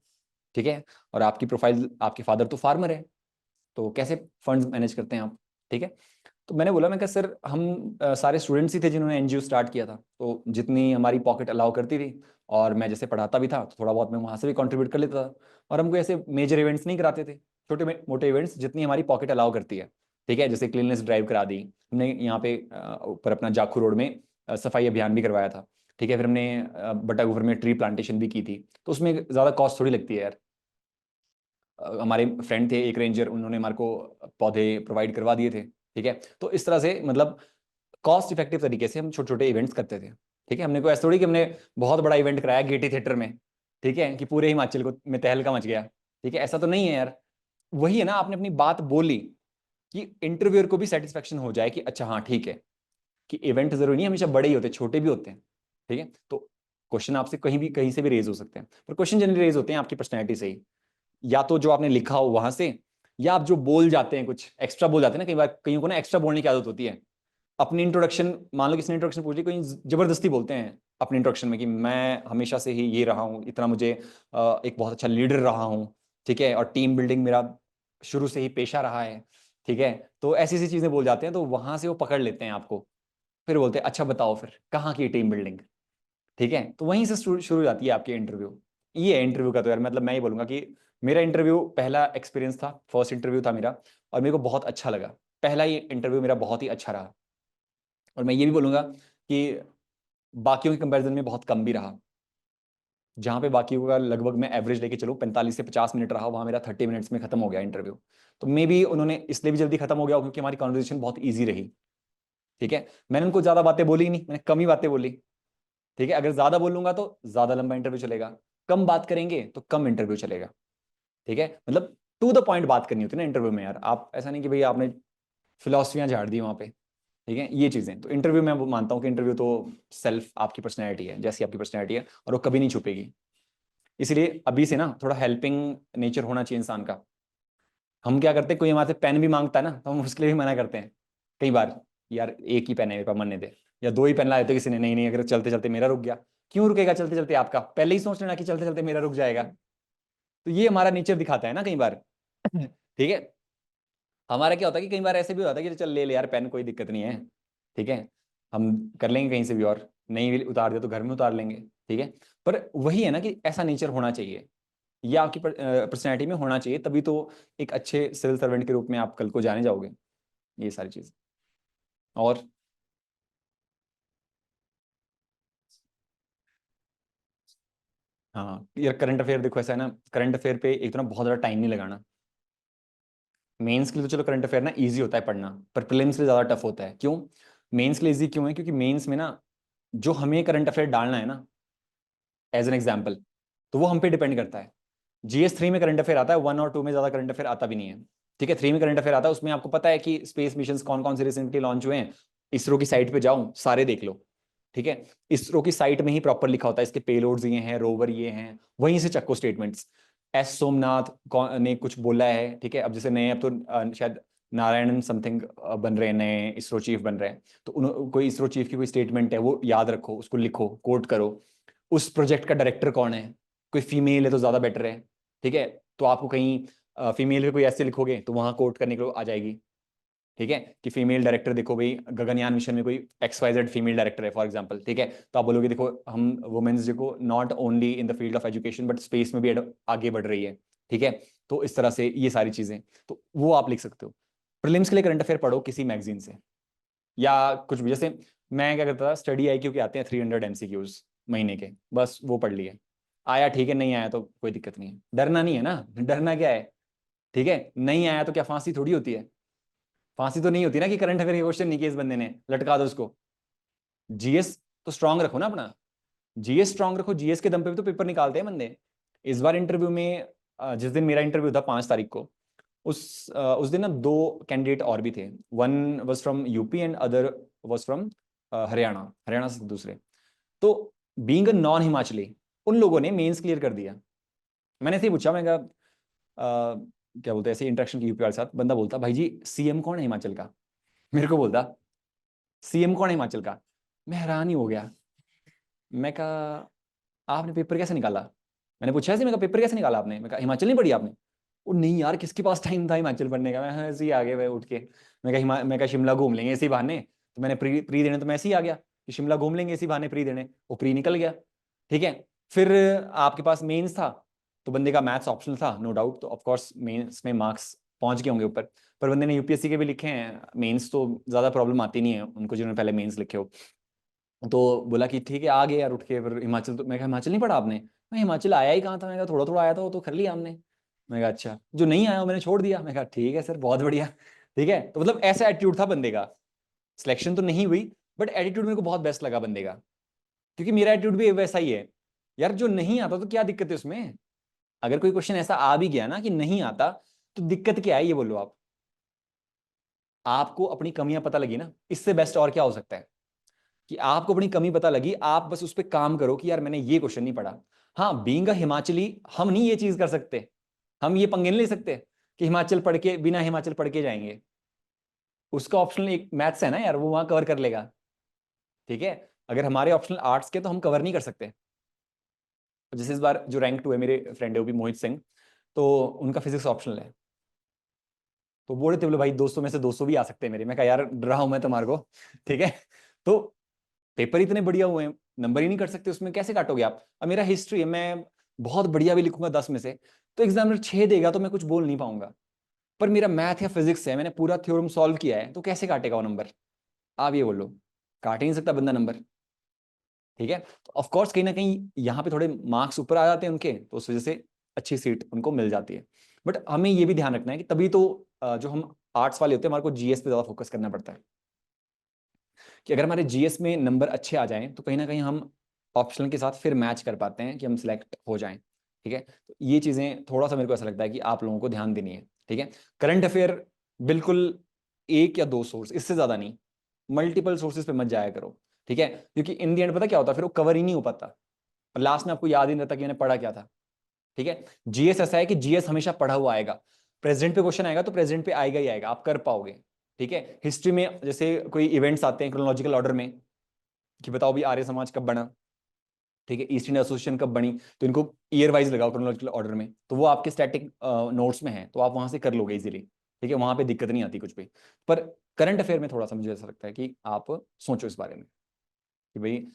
ठीक है, और आपकी प्रोफाइल, आपके फादर तो फार्मर है, तो कैसे फंड्स मैनेज करते हैं आप। ठीक है, तो मैंने बोला, मैं कहा सर हम सारे स्टूडेंट्स ही थे जिन्होंने एनजीओ स्टार्ट किया था, तो जितनी हमारी पॉकेट अलाउ करती थी, और मैं जैसे पढ़ाता भी था तो थोड़ा बहुत मैं वहाँ से भी कंट्रीब्यूट कर लेता था, और हमको ऐसे मेजर इवेंट्स नहीं कराते थे, छोटे मोटे इवेंट्स जितनी हमारी पॉकेट अलाउ करती है। ठीक है, जैसे क्लीननेस ड्राइव करा दी हमने यहाँ पे ऊपर अपना जाखू रोड में सफाई अभियान भी करवाया था। ठीक है। फिर हमने बटागुफर में ट्री प्लांटेशन भी की थी, तो उसमें ज़्यादा कॉस्ट थोड़ी लगती है यार। हमारे फ्रेंड थे एक रेंजर, उन्होंने हमारे को पौधे प्रोवाइड करवा दिए थे। ठीक है, तो इस तरह से मतलब कॉस्ट इफेक्टिव तरीके से हम छोटे छोटे इवेंट्स करते थे। ठीक है, हमने कोई ऐसा थोड़ी कि हमने बहुत बड़ा इवेंट कराया गेटी थिएटर में, ठीक है, कि पूरे हिमाचल को में तहलका मच गया। ठीक है, ऐसा तो नहीं है यार। वही है ना, आपने अपनी बात बोली कि इंटरव्यूअर को भी सेटिस्फेक्शन हो जाए कि अच्छा हाँ ठीक है, कि इवेंट जरूरी नहीं हमेशा बड़े ही होते, छोटे भी होते हैं। ठीक है, तो क्वेश्चन आपसे कहीं से भी रेज हो सकते हैं, पर क्वेश्चन जनरली रेज होते हैं आपकी पर्सनैलिटी से ही, या तो जो आपने लिखा हो वहां से, या आप जो बोल जाते हैं, कुछ एक्स्ट्रा बोल जाते हैं ना। कई बार कईयों को ना एक्स्ट्रा बोलने की आदत होती है। अपनी इंट्रोडक्शन, मान लो किसी ने इंट्रोडक्शन पूछी, कोई जबरदस्ती बोलते हैं अपनी इंट्रोडक्शन में कि मैं हमेशा से ही ये रहा हूँ, इतना मुझे एक बहुत अच्छा लीडर रहा हूँ। ठीक है, और टीम बिल्डिंग मेरा शुरू से ही पेशा रहा है। ठीक है, तो ऐसी ऐसी चीजें बोल जाते हैं, तो वहां से वो पकड़ लेते हैं आपको। फिर बोलते हैं अच्छा बताओ फिर कहाँ की टीम बिल्डिंग। ठीक है, तो वहीं से शुरू हो जाती है आपकी इंटरव्यू। ये है इंटरव्यू का। तो यार मतलब मैं ये बोलूंगा कि मेरा इंटरव्यू पहला एक्सपीरियंस था, फर्स्ट इंटरव्यू था मेरा, और मेरे को बहुत अच्छा लगा। पहला ये इंटरव्यू मेरा बहुत ही अच्छा रहा। और मैं ये भी बोलूंगा कि बाकियों के कंपैरिजन में बहुत कम भी रहा। जहां पे बाकियों का लगभग मैं एवरेज लेके चलूँ 45 से 50 मिनट रहा, वहां मेरा 30 मिनट्स में खत्म हो गया इंटरव्यू। तो मे बी उन्होंने इसलिए भी जल्दी खत्म हो गया क्योंकि हमारी कॉन्वर्सेशन बहुत ईजी रही। ठीक है, मैंने उनको ज्यादा बातें बोली ही नहीं, मैंने कम ही बातें बोली। ठीक है, अगर ज्यादा बोलूंगा तो ज्यादा लंबा इंटरव्यू चलेगा, कम बात करेंगे तो कम इंटरव्यू चलेगा। ठीक है, मतलब टू द पॉइंट बात करनी होती है ना इंटरव्यू में यार। आप ऐसा नहीं कि भाई आपने फिलोसफियां झाड़ दी वहां पे। ठीक है, ये चीजें तो इंटरव्यू में वो मानता हूँ कि इंटरव्यू तो सेल्फ आपकी पर्सनैलिटी है, जैसी आपकी पर्सनैलिटी है, और वो कभी नहीं छुपेगी। इसलिए अभी से ना थोड़ा हेल्पिंग नेचर होना चाहिए इंसान का। हम क्या करते हैं, कोई हमारे से पेन भी मांगता है ना, तो हम उसके लिए भी मना करते हैं कई बार। यार एक ही पेन है मेरे पास, मरने दे। या दो ही पेन लाए थे किसी ने, नहीं नहीं अगर चलते चलते मेरा रुक गया। क्यों रुकेगा चलते चलते आपका? पहले ही सोच लेना कि चलते चलते मेरा रुक जाएगा। तो ये हमारा नेचर दिखाता है ना कई बार। ठीक है, हमारा क्या होता है कि कई बार ऐसे भी होता है कि चल ले ले यार पेन, कोई दिक्कत नहीं है। ठीक है, हम कर लेंगे कहीं से भी, और नहीं भी उतार दिया तो घर में उतार लेंगे। ठीक है, पर वही है ना कि ऐसा नेचर होना चाहिए, या आपकी पर्सनैलिटी में होना चाहिए, तभी तो एक अच्छे सिविल सर्वेंट के रूप में आप कल को जाने जाओगे। ये सारी चीज। और हाँ यार, करंट अफेयर देखो ऐसा है ना, करंट अफेयर पे एक तो ना बहुत ज्यादा टाइम नहीं लगाना। मेंस के लिए तो चलो करंट अफेयर ना इजी होता है पढ़ना, पर प्रीलिम्स के लिए ज्यादा टफ होता है। क्यों मेंस के लिए इजी क्यों है? क्योंकि मेंस में ना जो हमें करंट अफेयर डालना है ना, एज एन एग्जाम्पल, तो वो हम पे डिपेंड करता है। GS 3 में करंट अफेयर आता है, 1 और 2 में ज्यादा करंट अफेयर आता भी नहीं है। ठीक है, 3 में करंट अफेयर आता है, उसमें आपको पता है कि स्पेस मिशन कौन कौन से रिसेंटली लॉन्च हुए हैं। इसरो की साइट पे जाओ, सारे देख लो। ठीक है, इसरो की साइट में ही प्रॉपर लिखा होता है इसके पेलोड्स ये हैं, रोवर ये हैं, वहीं से चक्को स्टेटमेंट्स। एस सोमनाथ ने कुछ बोला है। ठीक है, अब जैसे नए, अब तो शायद नारायणन समथिंग बन रहे हैं, नए इसरो चीफ बन रहे हैं, तो कोई इसरो चीफ की कोई स्टेटमेंट है वो याद रखो, उसको लिखो, कोट करो। उस प्रोजेक्ट का डायरेक्टर कौन है, कोई फीमेल है तो ज्यादा बेटर है। ठीक है, तो आपको कहीं फीमेल पे कोई ऐसे लिखोगे तो वहां कोट करने को आ जाएगी। ठीक है, कि फीमेल डायरेक्टर देखो भाई, गगनयान मिशन में कोई XYZ फीमेल डायरेक्टर है फॉर एग्जांपल। ठीक है, तो आप बोलोगे देखो हम वुमेन्स देखो not only in the field of education but space में भी आगे बढ़ रही है। ठीक है, तो इस तरह से ये सारी चीजें, तो वो आप लिख सकते हो। प्रीलिम्स के लिए करंट अफेयर पढ़ो किसी मैगजीन से, या कुछ भी। जैसे मैं क्या करता था, स्टडी IQ के आते हैं 300 MCQs महीने के, बस वो पढ़ लिए। आया ठीक है, नहीं आया तो कोई दिक्कत नहीं है, डरना नहीं है ना। डरना क्या है? ठीक है, नहीं आया तो क्या फांसी थोड़ी होती है? फांसी तो नहीं होती ना कि करंट अफेयर के क्वेश्चन नहीं किए इस बंदे ने, लटका दो उसको। GS तो स्ट्रांग रखो ना अपना, GS स्ट्रांग रखो, GS के दम पे भी तो पेपर निकालते हैं बंदे। इस बार इंटरव्यू में जिस दिन मेरा इंटरव्यू था 5 तारीख को, उस दिन ना 2 कैंडिडेट और भी थे। One was from UP and other was from Haryana, Haryana से दूसरे। तो बीइंग अ नॉन हिमाचली, उन लोगों ने मेंस क्लियर कर दिया। मैंने ऐसे ही पूछा, मैं कहा क्या बोलते हैं, ऐसे इंटरेक्शन की यूपी वाले साथ, बंदा बोलता भाई जी CM कौन है हिमाचल का? मेरे को बोलता CM कौन है हिमाचल का? मैं हैरान ही हो गया। मैं कहा आपने पेपर कैसे निकाला? मैंने पूछा ऐसे, मैं कहा पेपर कैसे निकाला आपने? मैं कहा हिमाचल नहीं पढ़ी आपने? वो नहीं यार, किसके पास टाइम था हिमाचल पढ़ने का। मैं ऐसे ही आ गया, मैं उठ के। मैं कहा शिमला घूम लेंगे इसी बहाने। तो मैंने प्री देने तो मैं ऐसे ही आ गया कि शिमला घूम लेंगे इसी बहाने प्री देने। वो प्री निकल गया। ठीक है, फिर आपके पास मेंस था, तो बंदे का मैथ्स ऑप्शनल था नो डाउट, तो ऑफकोर्स मेंस में मार्क्स पहुंच गए होंगे ऊपर। पर बंदे ने UPSC के भी लिखे हैं मेंस, तो ज्यादा प्रॉब्लम आती नहीं है उनको जिन्होंने पहले मेंस लिखे हो। तो बोला कि ठीक है आ गए यार उठ के। फिर हिमाचल, तो मैं कहा हिमाचल नहीं पढ़ा आपने? मैं हिमाचल आया ही कहाँ था, मैं कहा थोड़ा थोड़ा आया था, वो तो कर लिया हमने। मैं कहा अच्छा, जो नहीं आया वो मैंने छोड़ दिया। मैं कहा ठीक है सर, बहुत बढ़िया। ठीक है, तो मतलब ऐसा एटीट्यूड था बंदे का। सिलेक्शन तो नहीं हुई, बट एटीट्यूड मेरे को बहुत बेस्ट लगा बंदे का, क्योंकि मेरा एटीट्यूड भी वैसा ही है। यार जो नहीं आता तो क्या दिक्कत है उसमें? अगर कोई क्वेश्चन ऐसा आ भी गया ना कि नहीं आता, तो दिक्कत क्या है ये बोलो आप। आपको अपनी कमियां पता लगी ना, इससे बेस्ट और क्या हो सकता है? कि आपको अपनी कमी पता लगी, आप बस उस पर काम करो कि यार मैंने ये क्वेश्चन नहीं पढ़ा। हाँ, बीइंग अ हिमाचली हम नहीं ये चीज कर सकते, हम ये पंगे नहीं ले सकते कि हिमाचल पढ़ के, बिना हिमाचल पढ़ के जाएंगे। उसका ऑप्शनल एक मैथ्स है ना यार, वो वहां कवर कर लेगा। ठीक है, अगर हमारे ऑप्शनल आर्ट्स के तो हम कवर नहीं कर सकते। जैसे इस बार जो रैंक 2 है, मेरे फ्रेंड है वो भी, मोहित सिंह, तो उनका फिजिक्स ऑप्शनल है। तो बोले थे बोले भाई 200 में से 200 भी आ सकते हैं मेरे। मैं कहा यार डर रहा हूं मैं तुम्हारे को। ठीक है, तो पेपर इतने बढ़िया हुए हैं, नंबर ही नहीं कर सकते उसमें, कैसे काटोगे आप? अब मेरा हिस्ट्री है, मैं बहुत बढ़िया भी लिखूंगा 10 में से, तो एग्जामिनर 6 देगा तो मैं कुछ बोल नहीं पाऊंगा। पर मेरा मैथ या फिजिक्स है, मैंने पूरा थ्योरम सॉल्व किया है, तो कैसे काटेगा वो नंबर? आप ये बोलो, काट ही नहीं सकता बंदा नंबर। ठीक है, तो ऑफकोर्स कहीं ना कहीं यहाँ पे थोड़े मार्क्स ऊपर आ जाते हैं उनके, तो उस वजह से अच्छी सीट उनको मिल जाती है। बट हमें ये भी ध्यान रखना है कि तभी तो जो हम आर्ट्स वाले होते हैं, हमारे को जीएस पे ज्यादा फोकस करना पड़ता है, कि अगर हमारे जीएस में नंबर अच्छे आ जाएं तो कहीं ना कहीं हम ऑप्शनल के साथ फिर मैच कर पाते हैं कि हम सिलेक्ट हो जाएं। ठीक है, तो ये चीज़ें थोड़ा सा मेरे को ऐसा लगता है कि आप लोगों को ध्यान देनी है। ठीक है, करंट अफेयर बिल्कुल एक या दो सोर्स, इससे ज़्यादा नहीं, मल्टीपल सोर्सेज पे मत जाया करो। ठीक है, क्योंकि इन दी एंड पता क्या होता है, फिर वो कवर ही नहीं हो पाता, और लास्ट में आपको याद ही नहीं रहता कि मैंने पढ़ा क्या था। ठीक है, जीएस ऐसा है कि जीएस हमेशा पढ़ा हुआ आएगा, प्रेसिडेंट पे क्वेश्चन आएगा तो प्रेसिडेंट पे आएगा ही आएगा, आप कर पाओगे। ठीक है, हिस्ट्री में जैसे कोई इवेंट्स आते हैं क्रोनोलॉजिकल ऑर्डर में, कि बताओ भी आर्य समाज कब बना, ठीक है, ईस्ट इंडिया एसोसिएशन कब बनी, तो इनको ईयर वाइज लगाओ क्रोनोलॉजिकल ऑर्डर में, तो वो आपके स्टैटिक नोट्स में है, तो आप वहां से कर लोगे इजीली। ठीक है, वहां पे दिक्कत नहीं आती कुछ भी। पर करंट अफेयर में थोड़ा सा मुझे ऐसा लगता है कि आप सोचो इस बारे में कि भाई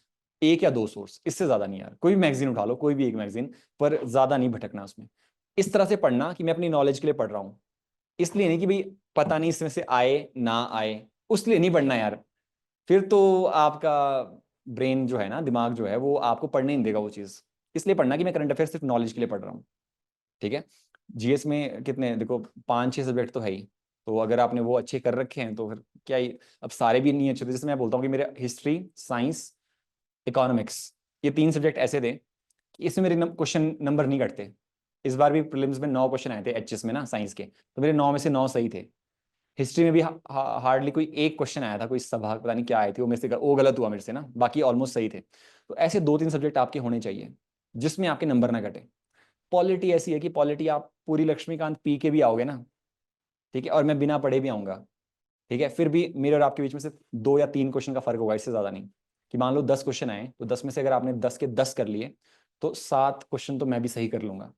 एक या दो सोर्स, इससे ज्यादा नहीं यार। कोई भी मैगजीन उठा लो, कोई भी एक मैगजीन, पर ज्यादा नहीं भटकना उसमें। इस तरह से पढ़ना कि मैं अपनी नॉलेज के लिए पढ़ रहा हूँ, इसलिए नहीं कि भाई पता नहीं इसमें से आए ना आए, उसलिए नहीं पढ़ना यार। फिर तो आपका ब्रेन जो है ना, दिमाग जो है, वो आपको पढ़ने नहीं देगा वो चीज़। इसलिए पढ़ना कि मैं करंट अफेयर सिर्फ नॉलेज के लिए पढ़ रहा हूँ। ठीक है, जीएस में कितने देखो, 5-6 सब्जेक्ट तो है ही, तो अगर आपने वो अच्छे कर रखे हैं तो फिर क्या ही, अब सारे भी नहीं अच्छे थे। जैसे मैं बोलता हूँ कि मेरे हिस्ट्री, साइंस, इकोनॉमिक्स, ये 3 सब्जेक्ट ऐसे थे कि इसमें मेरे क्वेश्चन नंबर नहीं कटते। इस बार भी प्रीलिम्स में 9 क्वेश्चन आए थे एचएस में ना, साइंस के, तो मेरे 9 में से 9 सही थे। हिस्ट्री में भी हार्डली कोई एक क्वेश्चन आया था, कोई सभा पता नहीं क्या आए थे, वो मेरे से वो गलत हुआ मेरे से ना, बाकी ऑलमोस्ट सही थे। तो ऐसे 2-3 सब्जेक्ट आपके होने चाहिए जिसमें आपके नंबर ना कटे। पॉलिटी ऐसी है कि पॉलिटी आप पूरी लक्ष्मीकांत पी के भी आओगे ना, ठीक है, और मैं बिना पढ़े भी आऊंगा, ठीक है, फिर भी मेरे और आपके बीच में सिर्फ 2 या 3 क्वेश्चन का फर्क होगा, इससे ज्यादा नहीं। कि मान लो 10 क्वेश्चन आए, तो 10 में से अगर आपने 10 के 10 कर लिए, तो 7 क्वेश्चन तो मैं भी सही कर लूंगा।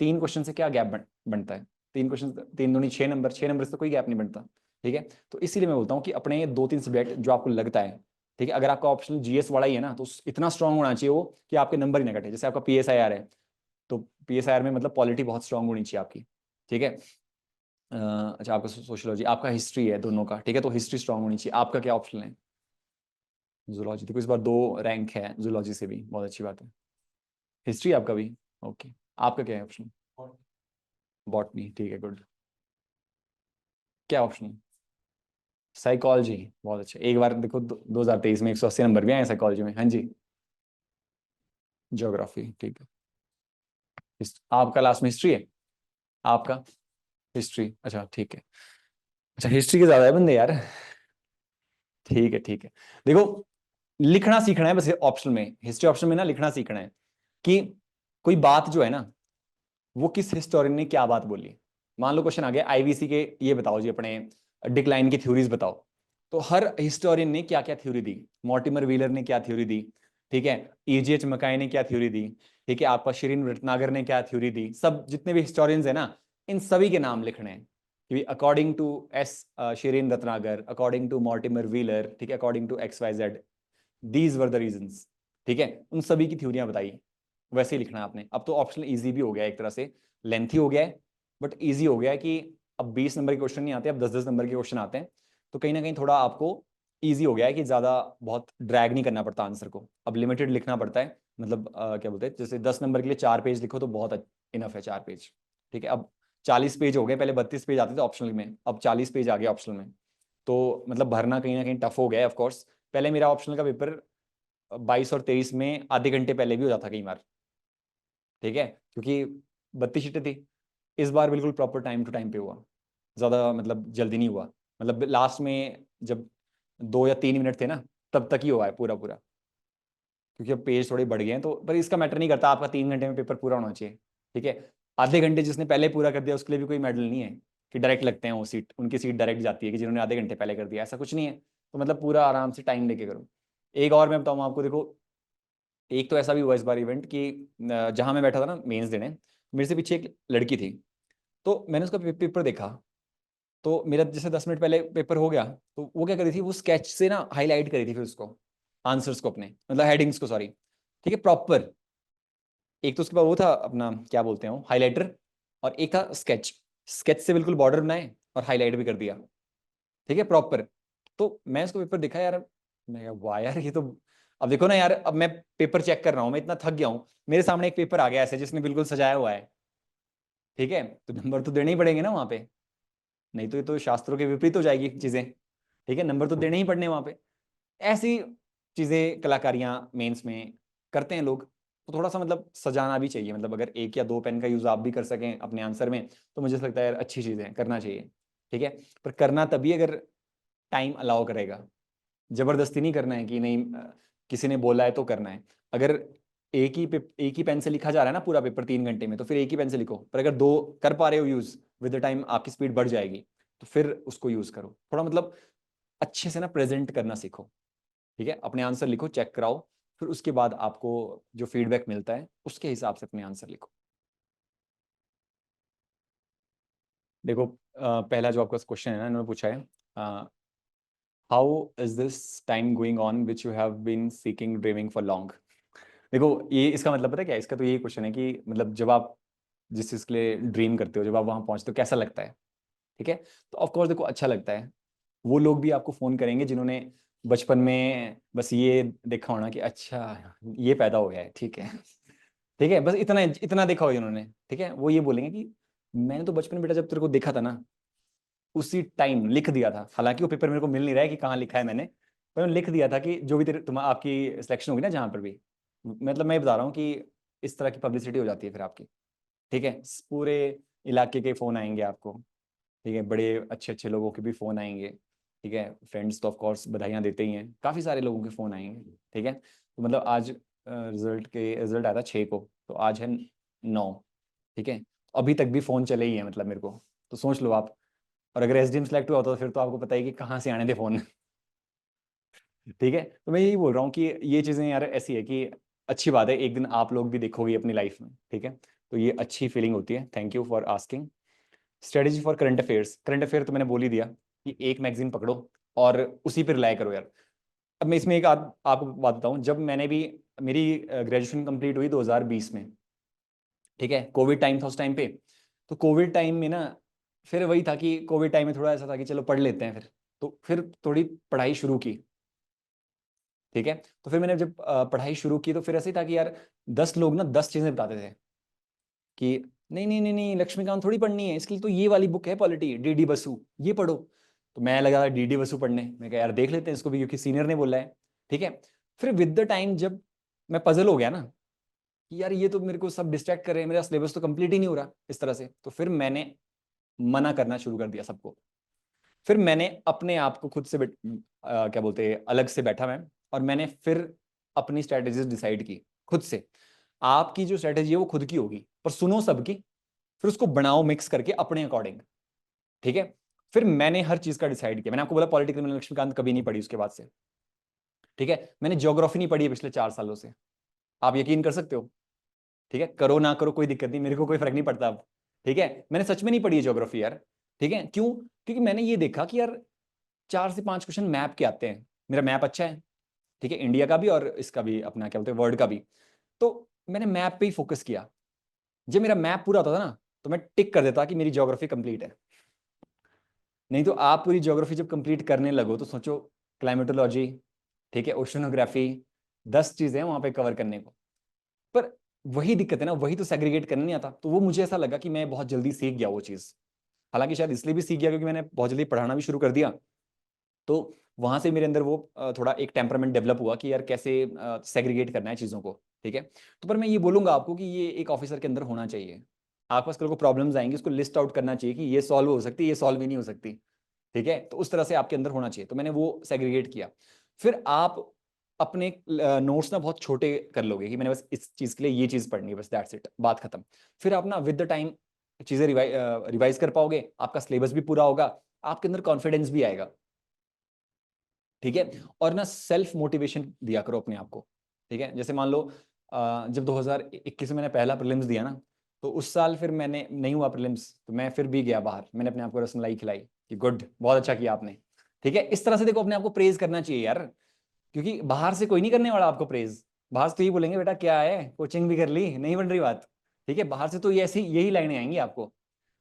3 क्वेश्चन से क्या गैप बनता है? 3 क्वेश्चन, 3 दूनी 6 नंबर, 6 नंबर से तो कोई गैप नहीं बनता। ठीक है, तो इसीलिए मैं बोलता हूँ कि अपने 2-3 सब्जेक्ट जो आपको लगता है, ठीक है, अगर आपका ऑप्शनल जीएस वाला ही है ना, तो इतना स्ट्रांग होना चाहिए वो कि आपके नंबर ही ना कटे। जैसे आपका पीएसआईआर है, तो पीएसआईआर में मतलब पॉलिटी बहुत स्ट्रांग होनी चाहिए आपकी। ठीक है, अच्छा आपका सोशियोलॉजी, आपका हिस्ट्री है दोनों का, ठीक है, तो हिस्ट्री स्ट्रांग होनी चाहिए। आपका क्या ऑप्शन है? जूलॉजी, देखो इस बार 2 रैंक है जूलॉजी से भी, बहुत अच्छी बात है। हिस्ट्री आपका भी, ओके। आपका क्या है ऑप्शन? बॉटनी, ठीक है, गुड। क्या ऑप्शन? साइकोलॉजी, बहुत अच्छा। एक बार देखो 2023 में 180 नंबर भी आए साइकोलॉजी में, हाँ जी। ज्योग्राफी, ठीक है। आपका लास्ट में हिस्ट्री है? आपका हिस्ट्री, अच्छा ठीक है। अच्छा, हिस्ट्री के ज्यादा है बंदे यार। ठीक है ठीक है, देखो लिखना सीखना है बस ऑप्शन में, हिस्ट्री ऑप्शन में ना लिखना सीखना है कि कोई बात जो है ना, वो किस हिस्टोरियन ने क्या बात बोली। मान लो क्वेश्चन आ गया आईवीसी के, ये बताओ जी अपने डिक्लाइन की थ्योरीज बताओ, तो हर हिस्टोरियन ने क्या क्या थ्योरी दी, मॉर्टिमर व्हीलर ने क्या थ्योरी दी, ठीक है, ईजीएच मकाई ने क्या थ्योरी दी, ठीक है, आपका शिरीन रत्नागर ने क्या थ्योरी दी, सब जितने भी हिस्टोरियंस है ना, इन सभी के नाम लिखने हैं कि according to S Shireen Ratnagar, according to Mortimer Wheeler, ठीक है, according to XYZ, these were the reasons. ठीक है, उन सभी की थ्योरियां बताई, वैसे ही लिखना है आपने। अब तो ऑप्शनल इजी भी हो गया है एक तरह से, लेंथी हो गया है बट इजी हो गया है कि अब 20 नंबर के क्वेश्चन नहीं आते, अब 10-10 नंबर के क्वेश्चन आते हैं, तो कहीं ना कहीं थोड़ा आपको ईजी हो गया है कि ज़्यादा बहुत ड्रैग नहीं करना पड़ता आंसर को, अब लिमिटेड लिखना पड़ता है। मतलब क्या बोलते हैं, जैसे 10 नंबर के लिए 4 पेज लिखो तो बहुत इनफ है 4 पेज। ठीक है, अब 40 पेज हो गए, पहले 32 पेज आते थे ऑप्शनल में, अब 40 पेज आ गए ऑप्शनल में। तो मतलब भरना कहीं ना कहीं टफ हो गया है ऑफकोर्स। पहले मेरा ऑप्शनल का पेपर 22 और 23 में आधे घंटे पहले भी हो जाता कई बार। ठीक है, क्योंकि 32 शीटें थी। इस बार बिल्कुल प्रॉपर टाइम टू टाइम पे हुआ, ज़्यादा मतलब जल्दी नहीं हुआ। मतलब लास्ट में जब 2 या 3 मिनट थे ना, तब तक ही हुआ है पूरा पूरा, क्योंकि अब पेज थोड़े बढ़ गए हैं। तो पर इसका मैटर नहीं करता, आपका 3 घंटे में पेपर पूरा होना चाहिए। ठीक है, आधे घंटे जिसने पहले पूरा कर दिया उसके लिए भी कोई मेडल नहीं है कि डायरेक्ट लगते हैं वो सीट, उनकी सीट डायरेक्ट जाती है कि जिन्होंने आधे घंटे पहले कर दिया, ऐसा कुछ नहीं है। तो मतलब पूरा आराम से टाइम लेके करो। एक और मैं बताऊँ आपको, देखो एक तो ऐसा भी हुआ इस बार इवेंट कि जहाँ मैं बैठा था ना मेंस देने, मेरे से पीछे एक लड़की थी। तो मैंने उसका पेपर देखा, तो मेरा जैसे 10 मिनट पहले पेपर हो गया, तो वो क्या करी थी, वो स्केच से ना हाईलाइट करी थी फिर उसको, आंसर्स को अपने, मतलब हेडिंग्स को, सॉरी। ठीक है, प्रॉपर। एक तो उसके बाद वो था अपना क्या बोलते हैं वो, हाईलाइटर, और एक था स्केच। स्केच से बिल्कुल बॉर्डर बनाए और हाईलाइट भी कर दिया। ठीक है, प्रॉपर। तो मैं उसको पेपर देखा यार, मैं वाह यार ये तो, अब देखो ना यार, अब मैं पेपर चेक कर रहा हूँ, मैं इतना थक गया हूँ, मेरे सामने एक पेपर आ गया ऐसे जिसने बिल्कुल सजाया हुआ है। ठीक है, तो नंबर तो देने ही पड़ेंगे ना वहां पे, नहीं तो ये तो शास्त्रों के विपरीत हो जाएगी चीजें। ठीक है, नंबर तो देने ही पड़ने वहां पे। ऐसी चीजें कलाकारियां मेंस में करते हैं लोग। तो थोड़ा सा मतलब सजाना भी चाहिए, मतलब अगर 1 या 2 पेन का यूज आप भी कर सकें अपने आंसर में, तो मुझे लगता है यार अच्छी चीज़ है, करना चाहिए। ठीक है, पर करना तभी अगर टाइम अलाउ करेगा, जबरदस्ती नहीं करना है कि नहीं किसी ने बोला है तो करना है। अगर एक ही पेन से लिखा जा रहा है ना पूरा पेपर 3 घंटे में, तो फिर एक ही पेन से लिखो। पर अगर 2 कर पा रहे हो यूज, विद द टाइम आपकी स्पीड बढ़ जाएगी, तो फिर उसको यूज करो। थोड़ा मतलब अच्छे से ना प्रेजेंट करना सीखो। ठीक है, अपने आंसर लिखो, चेक कराओ, फिर उसके बाद आपको जो फीडबैक मिलता है उसके हिसाब से अपने आंसर लिखो। देखो पहला जो आपका क्वेश्चन है ना, इन्होंने पूछा है, how is this time going on which you have been seeking dreaming for long. देखो ये इसका मतलब पता है क्या है? इसका तो यही क्वेश्चन है कि मतलब जब आप जिस चीज़ के लिए ड्रीम करते हो, जब आप वहां पहुंचते हो कैसा लगता है। ठीक है, तो ऑफकोर्स देखो अच्छा लगता है। वो लोग भी आपको फोन करेंगे जिन्होंने बचपन में बस ये देखा होना कि अच्छा ये पैदा हो गया है। ठीक है, ठीक है, बस इतना इतना देखा हो जिन्होंने। ठीक है, वो ये बोलेंगे कि मैंने तो बचपन में बेटा जब तेरे को देखा था ना, उसी टाइम लिख दिया था। हालांकि वो पेपर मेरे को मिल नहीं रहा है कि कहाँ लिखा है मैंने, पर मैंने लिख दिया था कि जो भी तेरे तुम आपकी सिलेक्शन होगी ना जहाँ पर भी, मतलब मैं ये बता रहा हूँ कि इस तरह की पब्लिसिटी हो जाती है फिर आपकी। ठीक है, पूरे इलाके के फोन आएंगे आपको। ठीक है, बड़े अच्छे अच्छे लोगों के भी फोन आएंगे। ठीक है, फ्रेंड्स तो ऑफ कोर्स बधाइयाँ देते ही हैं, काफ़ी सारे लोगों के फोन आएंगे। ठीक है, तो मतलब आज रिजल्ट आया था 6 को, तो आज है 9। ठीक है, अभी तक भी फोन चले ही हैं मतलब मेरे को। तो सोच लो आप, और अगर एसडीएम सेलेक्ट हुआ होता तो फिर तो आपको पता है कि कहाँ से आने थे फोन। ठीक है, तो मैं यही बोल रहा हूँ कि ये चीज़ें यार ऐसी है कि अच्छी बात है, एक दिन आप लोग भी देखोगे अपनी लाइफ में। ठीक है, तो ये अच्छी फीलिंग होती है। Thank you for asking. Strategy for current affairs, current affair तो मैंने बोल ही दिया कि एक मैगजीन पकड़ो और उसी पर रिलाई करो यार। अब मैं इसमें एक आपको बात बताऊं, जब मैंने भी मेरी ग्रेजुएशन कंप्लीट हुई 2020 में। ठीक है, कोविड टाइम था उस टाइम पे। तो कोविड टाइम में ना, फिर वही था कि कोविड टाइम में थोड़ा ऐसा था कि चलो पढ़ लेते हैं फिर। तो फिर थोड़ी पढ़ाई शुरू की। ठीक है, तो फिर मैंने जब पढ़ाई शुरू की, तो फिर ऐसे ही था कि यार 10 लोग ना 10 चीजें बताते थे कि नहीं नहीं नहीं नहीं लक्ष्मीकांत थोड़ी पढ़नी है, इसके लिए तो ये वाली बुक है पॉलिटी, डीडी बसु, ये पढ़ो। तो मैं लगा डीडी बसु पढ़ने, मैं कहा यार देख लेते हैं इसको भी, क्योंकि सीनियर ने बोला है। ठीक है, फिर विद द टाइम जब मैं पजल हो गया ना कि यार ये तो मेरे को सब डिस्ट्रैक्ट कर रहे हैं, मेरा सिलेबस तो कंप्लीट ही नहीं हो रहा इस तरह से, तो फिर मैंने मना करना शुरू कर दिया सबको। फिर मैंने अपने आप को खुद से क्या बोलते हैं, अलग से बैठा मैं, और मैंने फिर अपनी स्ट्रैटेजीज डिसाइड की खुद से। आपकी जो स्ट्रैटेजी है वो खुद की होगी, पर सुनो सबकी, फिर उसको बनाओ मिक्स करके अपने अकॉर्डिंग। ठीक है, फिर मैंने हर चीज का डिसाइड किया। मैंने आपको बोला पॉलिटिकल मैंने लक्ष्मीकांत कभी नहीं पढ़ी उसके बाद से। ठीक है, मैंने ज्योग्राफी नहीं पढ़ी है पिछले 4 सालों से, आप यकीन कर सकते हो। ठीक है, करो ना करो कोई दिक्कत नहीं, मेरे को कोई फर्क नहीं पड़ता अब। ठीक है, मैंने सच में नहीं पढ़ी है ज्योग्राफी यार। ठीक है, क्यों? क्योंकि मैंने ये देखा कि यार 4 से 5 क्वेश्चन मैप के आते हैं, मेरा मैप अच्छा है। ठीक है, इंडिया का भी और इसका भी, अपना क्या बोलते हैं, वर्ल्ड का भी। तो मैंने मैप पे ही फोकस किया। जब मेरा मैप पूरा होता था ना, तो मैं टिक कर देता कि मेरी ज्योग्राफी कंप्लीट है। नहीं तो आप पूरी ज्योग्राफी जब कंप्लीट करने लगो तो सोचो क्लाइमेटोलॉजी, ठीक है, ओशनोग्राफी, 10 चीजें हैं वहां पे कवर करने को। पर वही दिक्कत है ना, वही तो सेग्रीगेट करने नहीं आता। तो वो मुझे ऐसा लगा कि मैं बहुत जल्दी सीख गया वो चीज। हालांकि शायद इसलिए भी सीख गया क्योंकि मैंने बहुत जल्दी पढ़ाना भी शुरू कर दिया। तो वहां से मेरे अंदर वो थोड़ा एक टेम्परामेंट डेवलप हुआ कि यार कैसे सेग्रीगेट करना है चीज़ों को, ठीक है। तो पर मैं ये बोलूंगा आपको कि ये एक ऑफिसर के अंदर होना चाहिए। आपके पास कल को प्रॉब्लम्स आएंगी, उसको लिस्ट आउट करना चाहिए कि ये सॉल्व हो सकती है, ये सॉल्व ही नहीं हो सकती, ठीक है। तो उस तरह से आपके अंदर होना चाहिए। तो मैंने वो सेग्रीगेट किया। फिर आप अपने नोट्स ना बहुत छोटे कर लोगे कि मैंने बस इस चीज़ के लिए ये चीज़ पढ़नी है, बस दैट्स इट, बात खत्म। फिर आप ना विद द टाइम चीज़ें रिवाइज कर पाओगे, आपका सिलेबस भी पूरा होगा, आपके अंदर कॉन्फिडेंस भी आएगा, ठीक है। और ना सेल्फ मोटिवेशन दिया करो अपने आप को, ठीक है। जैसे मान लो जब 2021 में मैंने पहला प्रीलिम्स दिया ना, तो उस साल फिर मैंने नहीं हुआ प्रीलिम्स, तो मैं फिर भी गया बाहर, मैंने अपने आप को रसमलाई खिलाई कि गुड, बहुत अच्छा किया आपने, ठीक है। इस तरह से देखो अपने आप को प्रेज करना चाहिए यार, क्योंकि बाहर से कोई नहीं करने वाला आपको प्रेज। बाहर से तो ये बोलेंगे बेटा क्या है, कोचिंग भी कर ली, नहीं बन रही बात, ठीक है। बाहर से तो ये ऐसी यही लाइनें आएंगी आपको,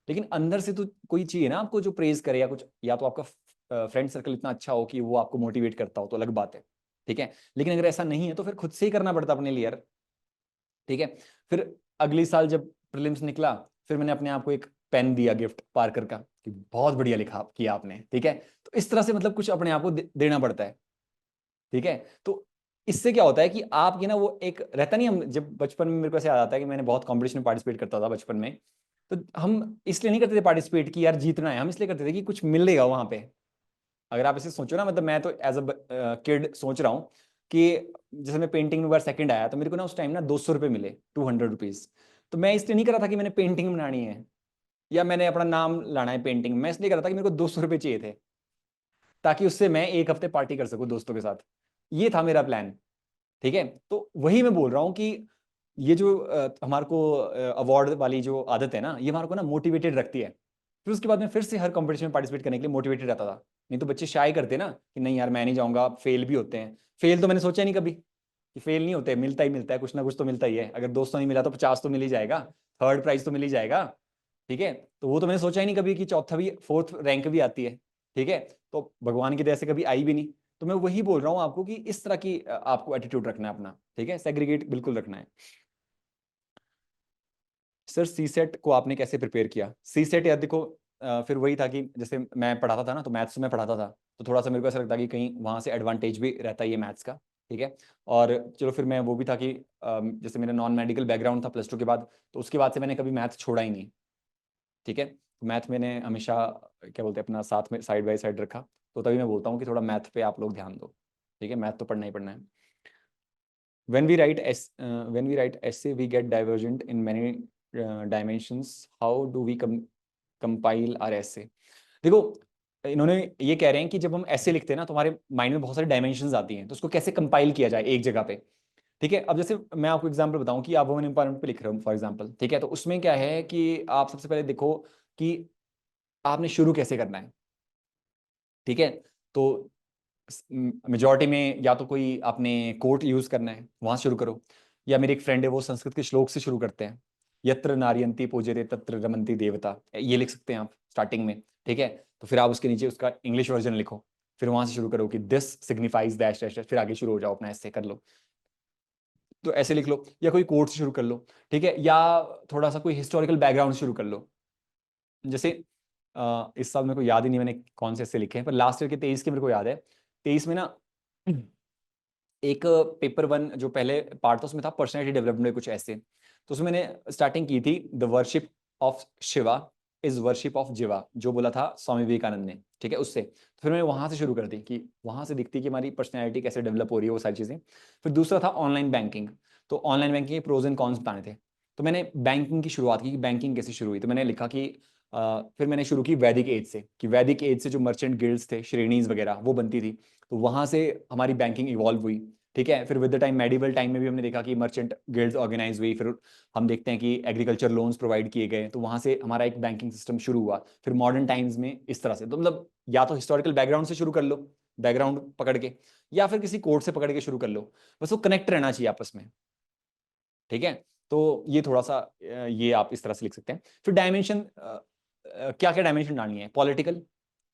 लेकिन अंदर से तो कोई चाहिए ना आपको जो प्रेज करे, या कुछ, या तो आपका फ्रेंड सर्कल इतना अच्छा हो कि वो आपको मोटिवेट करता हो, तो अलग बात है, ठीक है। लेकिन अगर ऐसा नहीं है तो फिर खुद से ही करना पड़ता अपने लिए यार, ठीक है। फिर अगले साल जब प्रीलिम्स निकला, फिर मैंने अपने आप को एक पेन दिया गिफ्ट पार्कर का कि बहुत बढ़िया लिखा किया आपने, ठीक है। तो इस तरह से मतलब कुछ अपने आप को देना पड़ता है, ठीक है। तो इससे क्या होता है कि आपकी ना वो एक रहता नहीं, हम जब बचपन में, मेरे को ऐसे याद आता है कि मैंने बहुत कंपटीशन में पार्टिसिपेट करता था बचपन में। तो हम इसलिए नहीं करते थे पार्टिसिपेट कि यार जीतना है, हम इसलिए करते थे कि कुछ मिलेगा वहां पे। अगर आप इसे सोचो ना, मतलब मैं तो एज अ किड सोच रहा हूँ कि जैसे मैं पेंटिंग में बार सेकंड आया, तो मेरे को ना उस टाइम ना 200 रुपये मिले, 200 रुपीज। तो मैं इसलिए नहीं कर रहा था कि मैंने पेंटिंग बनानी है या मैंने अपना नाम लाना है पेंटिंग में, मैं इसलिए कर रहा था कि मेरे को 200 रुपये चाहिए थे, ताकि उससे मैं एक हफ्ते पार्टी कर सकूं दोस्तों के साथ। ये था मेरा प्लान, ठीक है। तो वही मैं बोल रहा हूँ कि ये जो हमारे को अवार्ड वाली जो आदत है ना, ये हमारे को ना मोटिवेटेड रखती है। फिर उसके बाद में फिर से हर कंपटीशन में पार्टिसिपेट करने के लिए मोटिवेटेड रहता था। नहीं तो बच्चे शाय करते ना कि नहीं यार मैं नहीं जाऊंगा, फेल भी होते हैं। फेल तो मैंने सोचा ही नहीं कभी कि फेल नहीं होते, मिलता ही मिलता है, कुछ ना कुछ तो मिलता ही है। अगर दोस्तों नहीं मिला तो 50 तो मिल ही जाएगा, थर्ड प्राइज तो मिल ही जाएगा, ठीक है। तो वो तो मैंने सोचा ही नहीं कभी कि चौथा भी, फोर्थ रैंक भी आती है, ठीक है। तो भगवान की दया से कभी आई भी नहीं। तो मैं वही बोल रहा हूँ आपको कि इस तरह की आपको एटीट्यूड रखना है अपना, ठीक है, सेग्रीगेट बिल्कुल रखना है। सर सी सेट को आपने कैसे प्रिपेयर किया? सी सेट यार देखो, फिर वही था कि जैसे मैं पढ़ाता था ना, तो मैथ्स में पढ़ाता था, तो थोड़ा सा मेरे को ऐसा लगता कि कहीं वहां से एडवांटेज भी रहता है ये मैथ्स का, ठीक है। और चलो फिर मैं वो भी था कि जैसे मेरा नॉन मेडिकल बैकग्राउंड था प्लस 2 के बाद, तो उसके बाद से मैंने कभी मैथ्स छोड़ा ही नहीं, ठीक है। तो मैथ मैंने हमेशा क्या बोलते हैं अपना साथ में साइड बाय साइड रखा। तो तभी मैं बोलता हूँ कि थोड़ा मैथ पे आप लोग ध्यान दो, ठीक है, मैथ तो पढ़ना ही पढ़ना है। when we write when we write essay we get divergent in many dimensions, how do we compile our essay? देखो, इन्होंने ये कह रहे हैं कि जब हम ऐसे लिखते हैं ना, तो हमारे माइंड में बहुत सारी डायमेंशंस आती हैं, तो उसको कैसे कंपाइल किया जाए एक जगह पे, ठीक है। अब जैसे मैं आपको एग्जांपल बताऊं कि आप वुमेन एम्पावरमेंट पे लिख रहे हो फॉर एग्जांपल, ठीक है। तो उसमें क्या है कि आप सबसे पहले देखो कि आपने शुरू कैसे करना है, ठीक है। तो मेजोरिटी में या तो कोई आपने कोट यूज करना है, वहां से शुरू करो। या मेरी एक फ्रेंड है, वो संस्कृत के श्लोक से शुरू करते हैं, यत्र नारियंती पूज्यते तत्र रमन्ति देवता, ये लिख सकते हैं आप स्टार्टिंग में, ठीक है। तो फिर आप उसके नीचे उसका इंग्लिश वर्जन लिखो, फिर वहां से शुरू करो कि दिस सिग्निफाइज डैश डैश, फिर आगे शुरू हो जाओ, अपना ऐसे कर लो। तो ऐसे लिख लो, या कोई कोट से शुरू कर लो, ठीक है। या थोड़ा सा कोई हिस्टोरिकल बैकग्राउंड शुरू कर लो। जैसे इस साल मेरे को याद ही नहीं मैंने कौन से ऐसे लिखे हैं, पर लास्ट ईयर के 23 के मेरे को याद है। 23 में ना एक पेपर 1 जो पहले पार्ट था, उसमें था पर्सनैलिटी डेवलपमेंट में कुछ ऐसे। तो उसमें मैंने स्टार्टिंग की थी, the worship of Shiva is worship of जीवा, जो बोला था स्वामी विवेकानंद ने, ठीक है, उससे। तो फिर मैंने वहां से शुरू कर दी कि वहां से दिखती कि हमारी पर्सनैलिटी कैसे डेवलप हो रही है, वो सारी चीजें। फिर दूसरा था ऑनलाइन बैंकिंग। तो ऑनलाइन बैंकिंग के प्रोज एंड कॉन्स बताने थे। तो मैंने बैंकिंग की शुरुआत की कि बैंकिंग कैसे शुरू हुई। तो मैंने लिखा कि फिर मैंने शुरू की वैदिक एज से, कि वैदिक एज से जो मर्चेंट गिल्ड्स थे, श्रेणीज वगैरह वो बनती थी, तो वहां से हमारी बैंकिंग इवॉल्व हुई, ठीक है। फिर with the time medieval time में भी हमने देखा कि मर्चेंट गिल्ड्स ऑर्गेनाइज हुई। फिर हम देखते हैं कि एग्रीकल्चर लोन्स प्रोवाइड किए गए, तो वहां से हमारा एक बैंकिंग सिस्टम शुरू हुआ। फिर मॉडर्न टाइम्स में इस तरह से, तो मतलब या तो हिस्टोरिकल बैकग्राउंड से शुरू कर लो, बैकग्राउंड पकड़ के, या फिर किसी कोर्ट से पकड़ के शुरू कर लो, बस वो कनेक्ट रहना चाहिए आपस में, ठीक है। तो ये थोड़ा सा ये आप इस तरह से लिख सकते हैं। फिर डायमेंशन क्या क्या डायमेंशन डालनी है, पॉलिटिकल,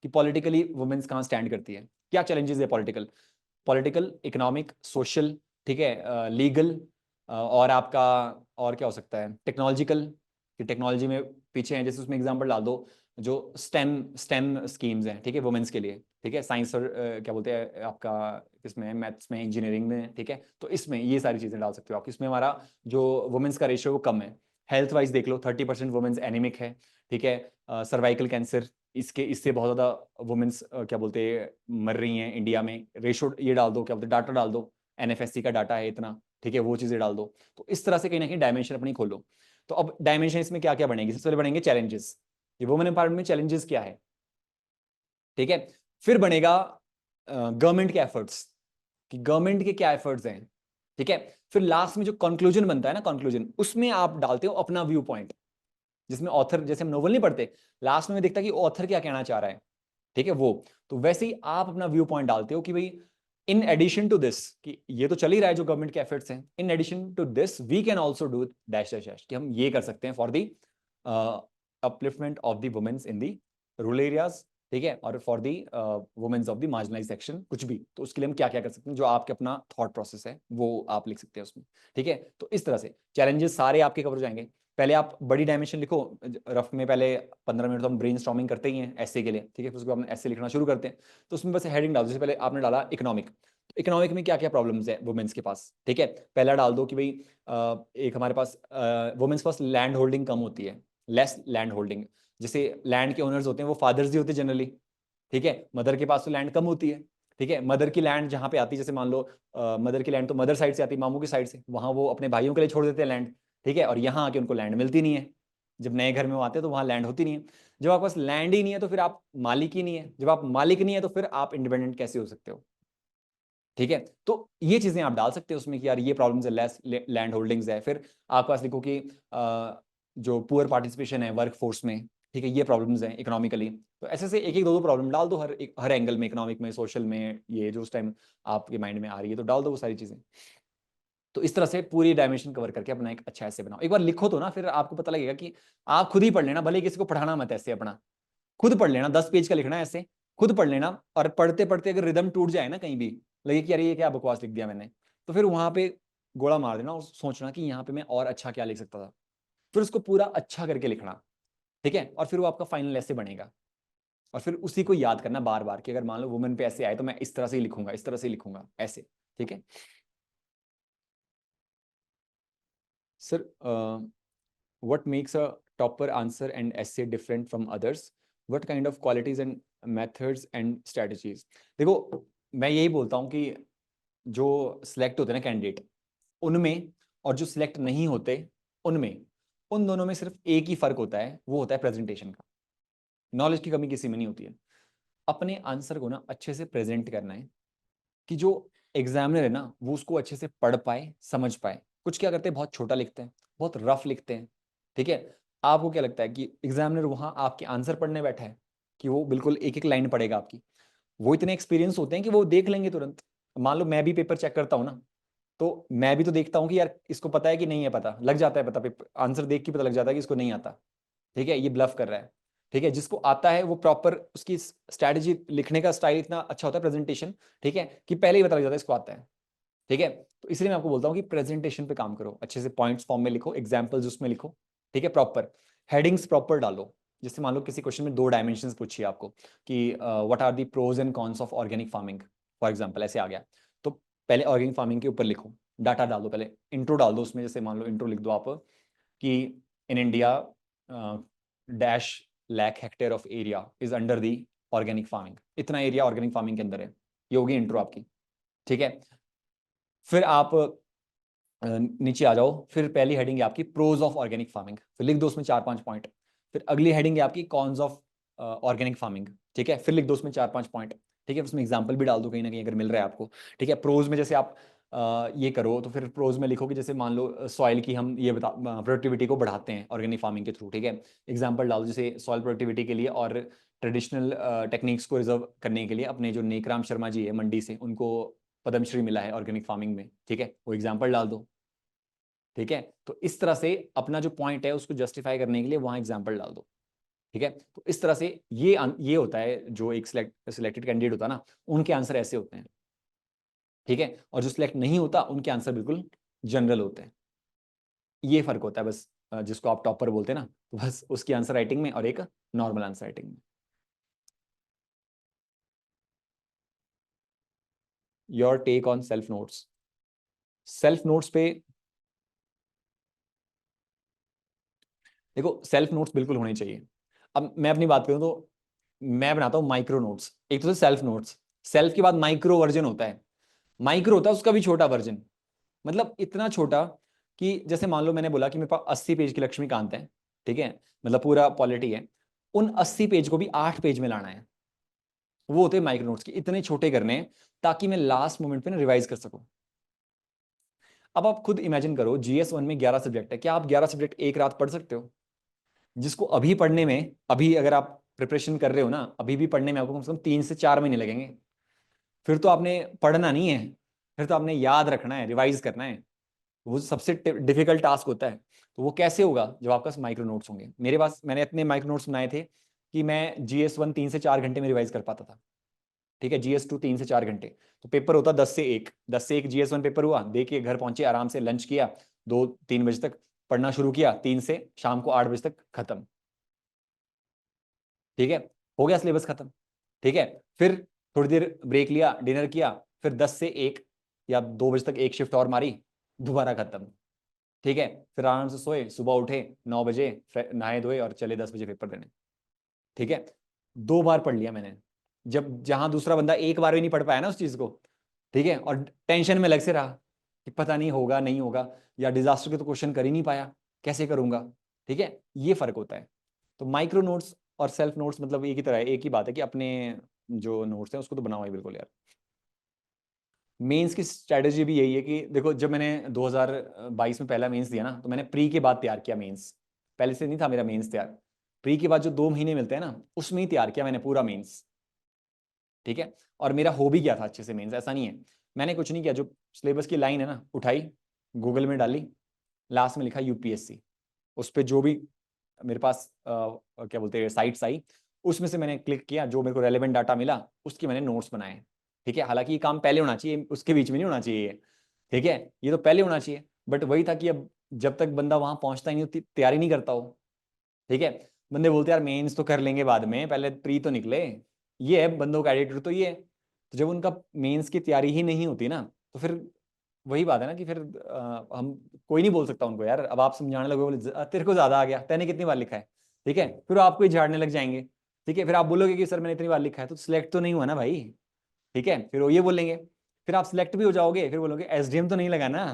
कि पॉलिटिकली वुमेन्स कहाँ स्टैंड करती है, क्या चैलेंजेस है पॉलिटिकल, इकोनॉमिक, सोशल, ठीक है, लीगल, और आपका और क्या हो सकता है, टेक्नोलॉजिकल, कि टेक्नोलॉजी में पीछे हैं, जैसे उसमें एग्जांपल डाल दो जो स्टेम स्कीम्स हैं, ठीक है, वुमेन्स के लिए, ठीक है, साइंस और क्या बोलते हैं आपका, किसमें, मैथ्स में, इंजीनियरिंग में, ठीक है, तो इसमें ये सारी चीज़ें डाल सकते हो आप। इसमें हमारा जो वुमेन्स का रेशियो वो कम है। हेल्थ वाइज देख लो, 30% वुमेन्स एनीमिक है, ठीक है, सर्वाइकल कैंसर, इससे बहुत ज़्यादा वुमेन्स क्या बोलते हैं मर रही हैं इंडिया में। रेशो ये डाल दो, क्या बोलते हैं, डाटा डाल दो, एनएफएससी का डाटा है इतना, ठीक है, वो चीज़ें डाल दो। तो इस तरह से कहीं ना कहीं डायमेंशन अपनी खोलो। तो अब डायमेंशन इसमें क्या क्या बनेगी, सबसे पहले बनेंगे चैलेंजेस, ये वुमेन एम्पावरमेंट में चैलेंजेस क्या है, ठीक है। फिर बनेगा गवर्नमेंट के एफर्ट्स, कि गवर्नमेंट के क्या एफर्ट्स हैं, ठीक है। फिर लास्ट में जो कंक्लूजन बनता है ना, कंक्लूजन, उसमें आप डालते हो अपना व्यू पॉइंट, जिसमें ऑथर, जैसे हम नोवेल नहीं पढ़ते, लास्ट में देखता कि ऑथर क्या कहना चाह रहा है, ठीक है, वो। तो वैसे ही आप अपना व्यू पॉइंट डालते हो कि भाई इन एडिशन टू दिस, कि ये तो चल ही रहा है जो गवर्नमेंट के एफर्ट्स हैं, in addition to this we can also do dash dash dash, कि हम ये कर सकते हैं for the upliftment of the womens in the rural areas, ठीक है, और for the womens of the marginalise section, कुछ भी। तो उसके लिए हम क्या क्या कर सकते हैं, जो आपके अपना थॉट प्रोसेस है वो आप लिख सकते हैं उसमें, ठीक है। तो इस तरह से चैलेंजेस सारे आपके कवर हो जाएंगे। पहले आप बड़ी डायमेंशन लिखो रफ में, पहले 15 मिनट तो हम ब्रेन स्टॉर्मिंग करते ही हैं ऐसे के लिए, ठीक है, फिर उसके बाद हम ऐसे लिखना शुरू करते हैं। तो उसमें बस हेडिंग डाल दो, जैसे पहले आपने डाला इकोनॉमिक, तो इकोनॉमिक में क्या क्या प्रॉब्लम्स है वुमेन्स के पास, ठीक है। पहला डाल दो कि भाई एक हमारे पास वुमेन्स के पास लैंड होल्डिंग कम होती है, लेस लैंड होल्डिंग, जैसे लैंड के ओनर्स होते हैं वो फादर्स ही होते हैं जनरली, ठीक है। मदर के पास तो लैंड कम होती है, ठीक है। मदर की लैंड जहाँ पे आती है, जैसे मान लो मदर की लैंड तो मदर साइड से आती है, मामू की साइड से, वहाँ वो अपने भाइयों के लिए छोड़ देते हैं लैंड, ठीक है, और यहाँ आके उनको लैंड मिलती नहीं है। जब नए घर में वो आते हैं तो वहाँ लैंड होती नहीं है। जब आपके पास लैंड ही नहीं है तो फिर आप मालिक ही नहीं है, जब आप मालिक नहीं है तो फिर आप इंडिपेंडेंट कैसे हो सकते हो, ठीक है। तो ये चीजें आप डाल सकते हो उसमें कि यार ये प्रॉब्लम्स है, लेस लैंड होल्डिंग्स है। फिर आपके पास लिखो कि जो पुअर पार्टिसिपेशन है वर्क फोर्स में, ठीक है, ये प्रॉब्लम्स हैं इकोनॉमिकली। तो ऐसे से एक एक दो दो प्रॉब्लम डाल दो, हर एंगल में, इकोनॉमिक में, सोशल में, ये जो उस टाइम आपके माइंड में आ रही है तो डाल दो वो सारी चीजें। तो इस तरह से पूरी डायमेंशन कवर करके अपना एक अच्छा ऐसे बनाओ। एक बार लिखो तो ना, फिर आपको पता लगेगा कि आप खुद ही पढ़ लेना, भले किसी को पढ़ाना मत, ऐसे अपना खुद पढ़ लेना, 10 पेज का लिखना है ऐसे, खुद पढ़ लेना। और पढ़ते पढ़ते अगर रिदम टूट जाए ना, कहीं भी लगे कि यार ये क्या बकवास लिख दिया मैंने, तो फिर वहां पे गोला मार देना और सोचना कि यहाँ पे मैं और अच्छा क्या लिख सकता था, फिर उसको पूरा अच्छा करके लिखना, ठीक है। और फिर वो आपका फाइनल ऐसे बनेगा। और फिर उसी को याद करना बार बार कि अगर मान लो वुमेन पे ऐसे आए तो मैं इस तरह से ही लिखूंगा, इस तरह से ही लिखूंगा, ऐसे, ठीक है। Sir, what makes a topper answer and essay different from others? What kind of qualities and methods and strategies? देखो, मैं यही बोलता हूँ कि जो सिलेक्ट होते हैं ना कैंडिडेट, उनमें, और जो सिलेक्ट नहीं होते उनमें, उन दोनों में सिर्फ एक ही फर्क होता है, वो होता है प्रेजेंटेशन का। नॉलेज की कमी किसी में नहीं होती है। अपने आंसर को ना अच्छे से प्रेजेंट करना है, कि जो एग्जामिनर है ना वो उसको अच्छे से पढ़ पाए, समझ पाए। कुछ क्या करते हैं, बहुत छोटा लिखते हैं, बहुत रफ लिखते हैं, ठीक है। आपको क्या लगता है कि एग्जामिनर वहां आपके आंसर पढ़ने बैठा है, कि वो बिल्कुल एक एक लाइन पढ़ेगा आपकी? वो इतने एक्सपीरियंस होते हैं कि वो देख लेंगे तुरंत। मान लो मैं भी पेपर चेक करता हूँ ना, तो मैं भी तो देखता हूँ कि यार इसको पता है कि नहीं है, पता लग जाता है, पता पेपर आंसर देख के पता लग जाता है कि इसको नहीं आता, ठीक है, ये ब्लफ कर रहा है, ठीक है। जिसको आता है वो प्रॉपर उसकी स्ट्रैटेजी, लिखने का स्टाइल इतना अच्छा होता है, प्रेजेंटेशन, ठीक है, कि पहले ही पता लग जाता है इसको आता है, ठीक है। तो इसलिए मैं आपको बोलता हूँ कि प्रेजेंटेशन पे काम करो, अच्छे से पॉइंट्स फॉर्म में लिखो, एग्जाम्पल्स उसमें लिखो, ठीक है, प्रॉपर हेडिंग्स प्रॉपर डालो। जैसे मान लो किसी क्वेश्चन में 2 डायमेंशंस पूछिए आपको कि what are the pros and cons of organic farming, for example ऐसे आ गया, तो पहले ऑर्गेनिक फार्मिंग के ऊपर लिखो, डाटा डाल दो, पहले इंट्रो डाल दो उसमें, जैसे मान लो इंट्रो लिख दो आप कि in India dash lakh hectare of area is under the organic farming, इतना एरिया ऑर्गेनिक फार्मिंग के अंदर है, ये होगी इंट्रो आपकी, ठीक है। फिर आप नीचे आ जाओ, फिर पहली हेडिंग है आपकी प्रोज ऑफ ऑर्गेनिक फार्मिंग, फिर लिख दो उसमें 4-5 पॉइंट। फिर अगली हेडिंग है आपकी कॉन्स ऑफ ऑर्गेनिक फार्मिंग, ठीक है, फिर लिख दो उसमें 4-5 पॉइंट, ठीक है। उसमें एग्जाम्पल भी डाल दो कहीं ना कहीं अगर मिल रहा है आपको, ठीक है। प्रोज में जैसे आप ये करो तो फिर प्रोज में लिखो कि जैसे मान लो सॉइल की हम ये बता प्रोडक्टिविटी को बढ़ाते हैं ऑर्गेनिक फार्मिंग के थ्रू, ठीक है। एग्जाम्पल डाल दो जैसे सॉइल प्रोडक्टिविटी के लिए और ट्रेडिशनल टेक्निक्स को रिजर्व करने के लिए अपने जो नेकराम शर्मा जी है मंडी से, उनको पद्मश्री मिला है ऑर्गेनिक फार्मिंग में, ठीक है, वो एग्जाम्पल डाल दो, ठीक है। तो इस तरह से अपना जो पॉइंट है उसको जस्टिफाई करने के लिए वहां एग्जाम्पल डाल दो, ठीक है। तो इस तरह से ये होता है, जो एक सिलेक्टेड कैंडिडेट होता है ना, उनके आंसर ऐसे होते हैं। ठीक है। और जो सिलेक्ट नहीं होता उनके आंसर बिल्कुल जनरल होते हैं। ये फर्क होता है बस, जिसको आप टॉपर बोलते हैं ना, तो बस उसकी आंसर राइटिंग में और एक नॉर्मल आंसर राइटिंग में। Your take on self notes. Self notes पे देखो, सेल्फ नोट्स बिल्कुल होने चाहिए। अब मैं अपनी बात करूं तो मैं बनाता हूं माइक्रो नोट्स। एक तो सेल्फ नोट्स, सेल्फ के बाद माइक्रो वर्जन होता है। माइक्रो होता है उसका भी छोटा वर्जन, मतलब इतना छोटा कि जैसे मान लो मैंने बोला कि मेरे पास 80 पेज की लक्ष्मीकांत है, ठीक है, मतलब पूरा पॉलिटी है, उन 80 पेज को भी 8 पेज में लाना है। वो होते हैं माइक्रो नोट्स, की इतने छोटे करने हैं ताकि मैं लास्ट मोमेंट पे ना रिवाइज कर सकूं। अब आप खुद इमेजिन करो, GS1 में 11 सब्जेक्ट है, क्या आप 11 सब्जेक्ट एक रात पढ़ सकते हो? जिसको अभी पढ़ने में, अभी अगर आप प्रिपरेशन कर रहे हो ना, अभी भी पढ़ने में आपको कम से कम 3 से 4 महीने लगेंगे। फिर तो आपने पढ़ना नहीं है, फिर तो आपने याद रखना है, रिवाइज करना है। वो सबसे डिफिकल्ट टास्क होता है। तो वो कैसे होगा? जब आपके पास माइक्रो नोट्स होंगे। मेरे पास, मैंने इतने माइक्रो नोट्स बनाए थे कि मैं GS1 3 से 4 घंटे में रिवाइज कर पाता था। ठीक है, GS2 3 से 4 घंटे। तो पेपर होता 10 से 1, 10 से 1 GS1 पेपर हुआ, देखिए घर पहुंचे, आराम से लंच किया, 2-3 बजे तक पढ़ना शुरू किया, 3 से शाम को 8 बजे तक खत्म। ठीक है, हो गया सिलेबस खत्म। ठीक है, फिर थोड़ी देर ब्रेक लिया, डिनर किया, फिर 10 से 1 या 2 बजे तक एक शिफ्ट और मारी, दोबारा खत्म। ठीक है, फिर आराम से सोए, सुबह उठे 9 बजे, नहाए धोए और चले 10 बजे पेपर देने। ठीक है, 2 बार पढ़ लिया मैंने। जब जहां दूसरा बंदा एक बार भी नहीं पढ़ पाया ना उस चीज को, ठीक है, और टेंशन में लग से रहा कि पता नहीं होगा नहीं होगा, या डिजास्टर के तो क्वेश्चन कर ही नहीं पाया, कैसे करूंगा। ठीक है, ये फर्क होता है। तो माइक्रो नोट्स और सेल्फ नोट्स मतलब एक ही तरह है, एक ही बात है कि अपने जो नोट्स हैं उसको तो बनाओ ही बिल्कुल यार। मेंस की स्ट्रैटेजी भी यही है कि देखो, जब मैंने 2022 में पहला मेंस दिया ना, तो मैंने प्री के बाद तैयार किया मेंस। पहले से नहीं था मेरा मेंस तैयार। प्री के बाद जो 2 महीने मिलते हैं ना, उसमें ही तैयार किया मैंने पूरा मेंस। ठीक है, और मेरा हो भी गया था अच्छे से मेंस, ऐसा नहीं है। मैंने कुछ नहीं किया, जो सिलेबस की लाइन है ना, उठाई, गूगल में डाली, लास्ट में लिखा UPSC। उस पर जो भी मेरे पास क्या बोलते हैं साइट्स आई, उसमें से मैंने क्लिक किया, जो मेरे को रेलेवेंट डाटा मिला उसकी मैंने नोट्स बनाए। ठीक है, हालांकि ये काम पहले होना चाहिए, उसके बीच में नहीं होना चाहिए ये। ठीक है, ये तो पहले होना चाहिए, बट वही था कि अब जब तक बंदा वहां पहुंचता ही नहीं, तैयारी नहीं करता हो। ठीक है, बंदे बोलते यार मेंस तो कर लेंगे बाद में, पहले प्री तो निकले। ये है बंदों का एटीट्यूड, तो ये है। तो जब उनका मेंस की तैयारी ही नहीं होती ना, तो फिर वही बात है ना कि फिर हम, कोई नहीं बोल सकता उनको यार, अब आप समझाने लगे, बोले तेरे को ज्यादा आ गया, तैने कितनी बार लिखा है?" ठीक है, फिर वो आपको ही झाड़ने लग जाएंगे। ठीक है, फिर आप बोलोगे कि सर मैंने इतनी बार लिखा है, तो सिलेक्ट तो नहीं हुआ ना भाई। ठीक है, फिर वो ये बोलेंगे। फिर आप सिलेक्ट भी हो जाओगे, फिर बोलोगे SDM तो नहीं लगा ना।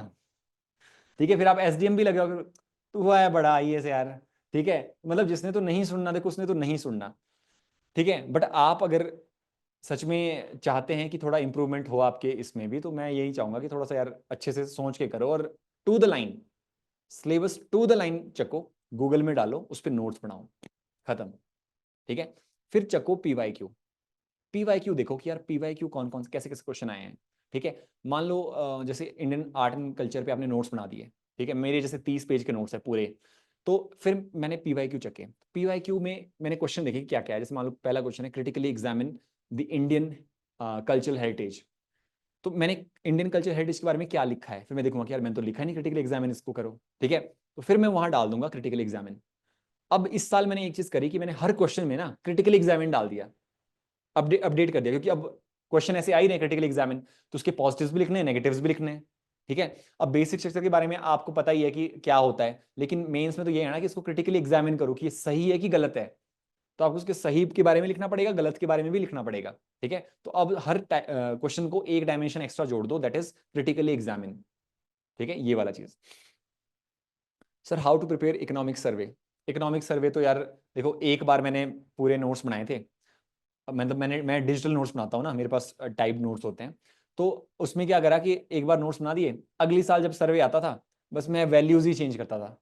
ठीक है, फिर आप SDM भी लग जाओगे, तो हुआ है बड़ा IAS यार। ठीक है, मतलब जिसने तो नहीं सुनना, देखो उसने तो नहीं सुनना। ठीक है, बट आप अगर सच में चाहते हैं कि थोड़ा इंप्रूवमेंट हो आपके इसमें भी, तो मैं यही चाहूंगा कि थोड़ा सा यार अच्छे से सोच के करो, और to the line, syllabus to the line चको, गूगल में डालो, उस पर नोट्स बनाओ, खत्म। ठीक है, फिर चको PYQ देखो कि यार PYQ कौन कौन से कैसे कैसे क्वेश्चन आए हैं। ठीक है, मान लो जैसे इंडियन आर्ट एंड कल्चर पे आपने नोट्स बना दिए। ठीक है, मेरे जैसे 30 पेज के नोट्स है पूरे। तो फिर मैंने PYQ चेके, PYQ में मैंने क्वेश्चन देखे क्या क्या है। जैसे मान लो पहला क्वेश्चन है, critically examine the Indian cultural heritage. तो मैंने इंडियन कल्चर हेरिटेज के बारे में क्या लिखा है, फिर मैं देखूंगा कि यार मैंने तो लिखा नहीं क्रिटिकल एग्जामिन इसको करो। ठीक है, तो फिर मैं वहां डाल दूंगा क्रिटिकल एग्जामिन। अब इस साल मैंने एक चीज करी कि मैंने हर क्वेश्चन में ना क्रिटिकल एग्जामिन डाल दिया, अपडेट कर दिया, क्योंकि अब क्वेश्चन ऐसे आ ही रहे क्रिटिकल एग्जामिन, तो उसके पॉजिटिव्स भी लिखने हैं, नेगेटिव्स भी लिखने हैं। ठीक है, अब बेसिक स्ट्रक्चर के बारे में आपको पता ही है कि क्या होता है, लेकिन मेंस में तो ये है ना कि इसको क्रिटिकली एग्जामिन करो कि ये सही है कि गलत है। तो आपको उसके सही के बारे में लिखना पड़ेगा, गलत के बारे में भी लिखना पड़ेगा। ठीक है, तो अब हर क्वेश्चन को एक डायमेंशन एक्स्ट्रा जोड़ दो, दैट इज क्रिटिकली एग्जामिन। ठीक है, ये वाला चीज। Sir how to prepare economic survey. Economic survey तो यार देखो, एक बार मैंने पूरे नोट्स बनाए थे। अब मैं डिजिटल नोट्स बनाता हूँ ना, मेरे पास टाइप नोट्स होते हैं। तो उसमें क्या करा कि एक बार नोट्स बना दिए, अगली साल जब सर्वे आता था, बस मैं वैल्यूज ही चेंज करता था,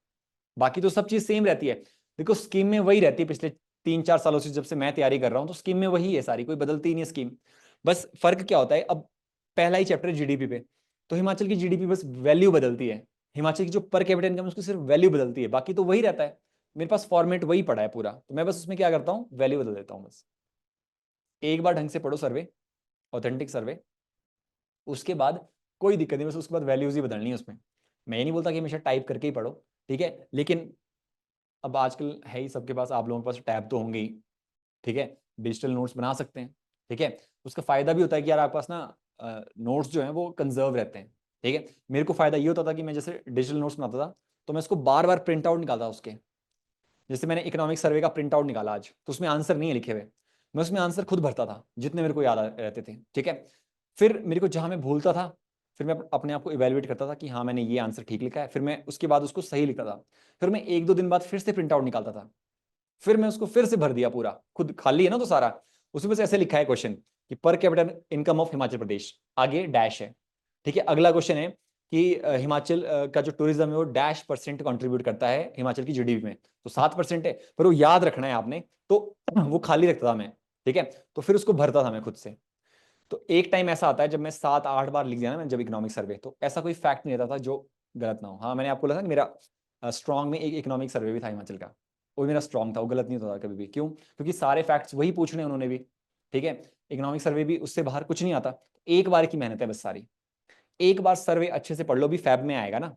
बाकी तो सब चीज सेम रहती है। देखो स्कीम में वही रहती है, पिछले 3-4 सालों से जब से मैं तैयारी कर रहा हूँ, तो स्कीम में वही है सारी, कोई बदलती ही नहीं है स्कीम। बस फर्क क्या होता है, अब पहला ही चैप्टर GDP पे, तो हिमाचल की GDP बस वैल्यू बदलती है, हिमाचल की जो पर कैपिटा इनकम उसकी सिर्फ वैल्यू बदलती है, बाकी तो वही रहता है। मेरे पास फॉर्मेट वही पड़ा है पूरा, तो मैं बस उसमें क्या करता हूँ, वैल्यू बदल देता हूँ बस। एक बार ढंग से पढ़ो सर्वे, ऑथेंटिक सर्वे, उसके बाद कोई दिक्कत नहीं, बस उसके बाद वैल्यूज ही बदलनी है उसमें। मैं ये नहीं बोलता कि हमेशा टाइप करके ही पढ़ो, ठीक है, लेकिन अब आजकल है ही सबके पास, आप लोगों के पास टैब तो होंगे ही, ठीक है, डिजिटल नोट्स बना सकते हैं, ठीक है। उसका फायदा भी होता है कि यार आपके पास ना नोट्स जो हैं वो कंजर्व रहते हैं, ठीक है। मेरे को फायदा ये होता था कि मैं जैसे डिजिटल नोट्स बनाता था तो मैं उसको बार बार प्रिंट आउट निकालता उसके। जैसे मैंने इकोनॉमिक सर्वे का प्रिंट आउट निकाला आज, तो उसमें आंसर नहीं है लिखे हुए, मैं उसमें आंसर खुद भरता था जितने मेरे को याद रहते थे, ठीक है। फिर मेरे को जहां मैं भूलता था, फिर मैं अपने आप को इवेलुएट करता था कि हाँ मैंने ये आंसर ठीक लिखा है, फिर मैं उसके बाद उसको सही लिखता था। फिर मैं एक दो दिन बाद फिर से प्रिंट आउट निकालता था, फिर मैं उसको फिर से भर दिया पूरा, खुद खाली है ना तो सारा, उसमें बस ऐसे लिखा है क्वेश्चन कि पर capital income of Himachal Pradesh, आगे डैश है, ठीक है। अगला क्वेश्चन है कि हिमाचल का जो टूरिज्म है वो डैश % कंट्रीब्यूट करता है हिमाचल की जीडीपी में, तो 7% है, पर वो याद रखना है आपने, तो वो खाली रखता था मैं, ठीक है। तो फिर उसको भरता था मैं खुद से। तो एक टाइम ऐसा आता है जब मैं 7-8 बार लिख दिया ना, जब इकोनॉमिक सर्वे, तो ऐसा कोई फैक्ट नहीं रहता था जो गलत ना हो। हाँ मैंने आपको बोला था कि मेरा स्ट्रॉन्ग में एक इकोनॉमिक सर्वे भी था हिमाचल का, वो मेरा स्ट्रॉन्ग था, वो गलत नहीं होता था कभी भी। क्यों? क्योंकि सारे फैक्ट्स वही पूछने उन्होंने भी, ठीक है। इकोनॉमिक सर्वे भी उससे बाहर कुछ नहीं आता, एक बार की मेहनत है बस सारी। एक बार सर्वे अच्छे से पढ़ लो, भी फैब में आएगा ना,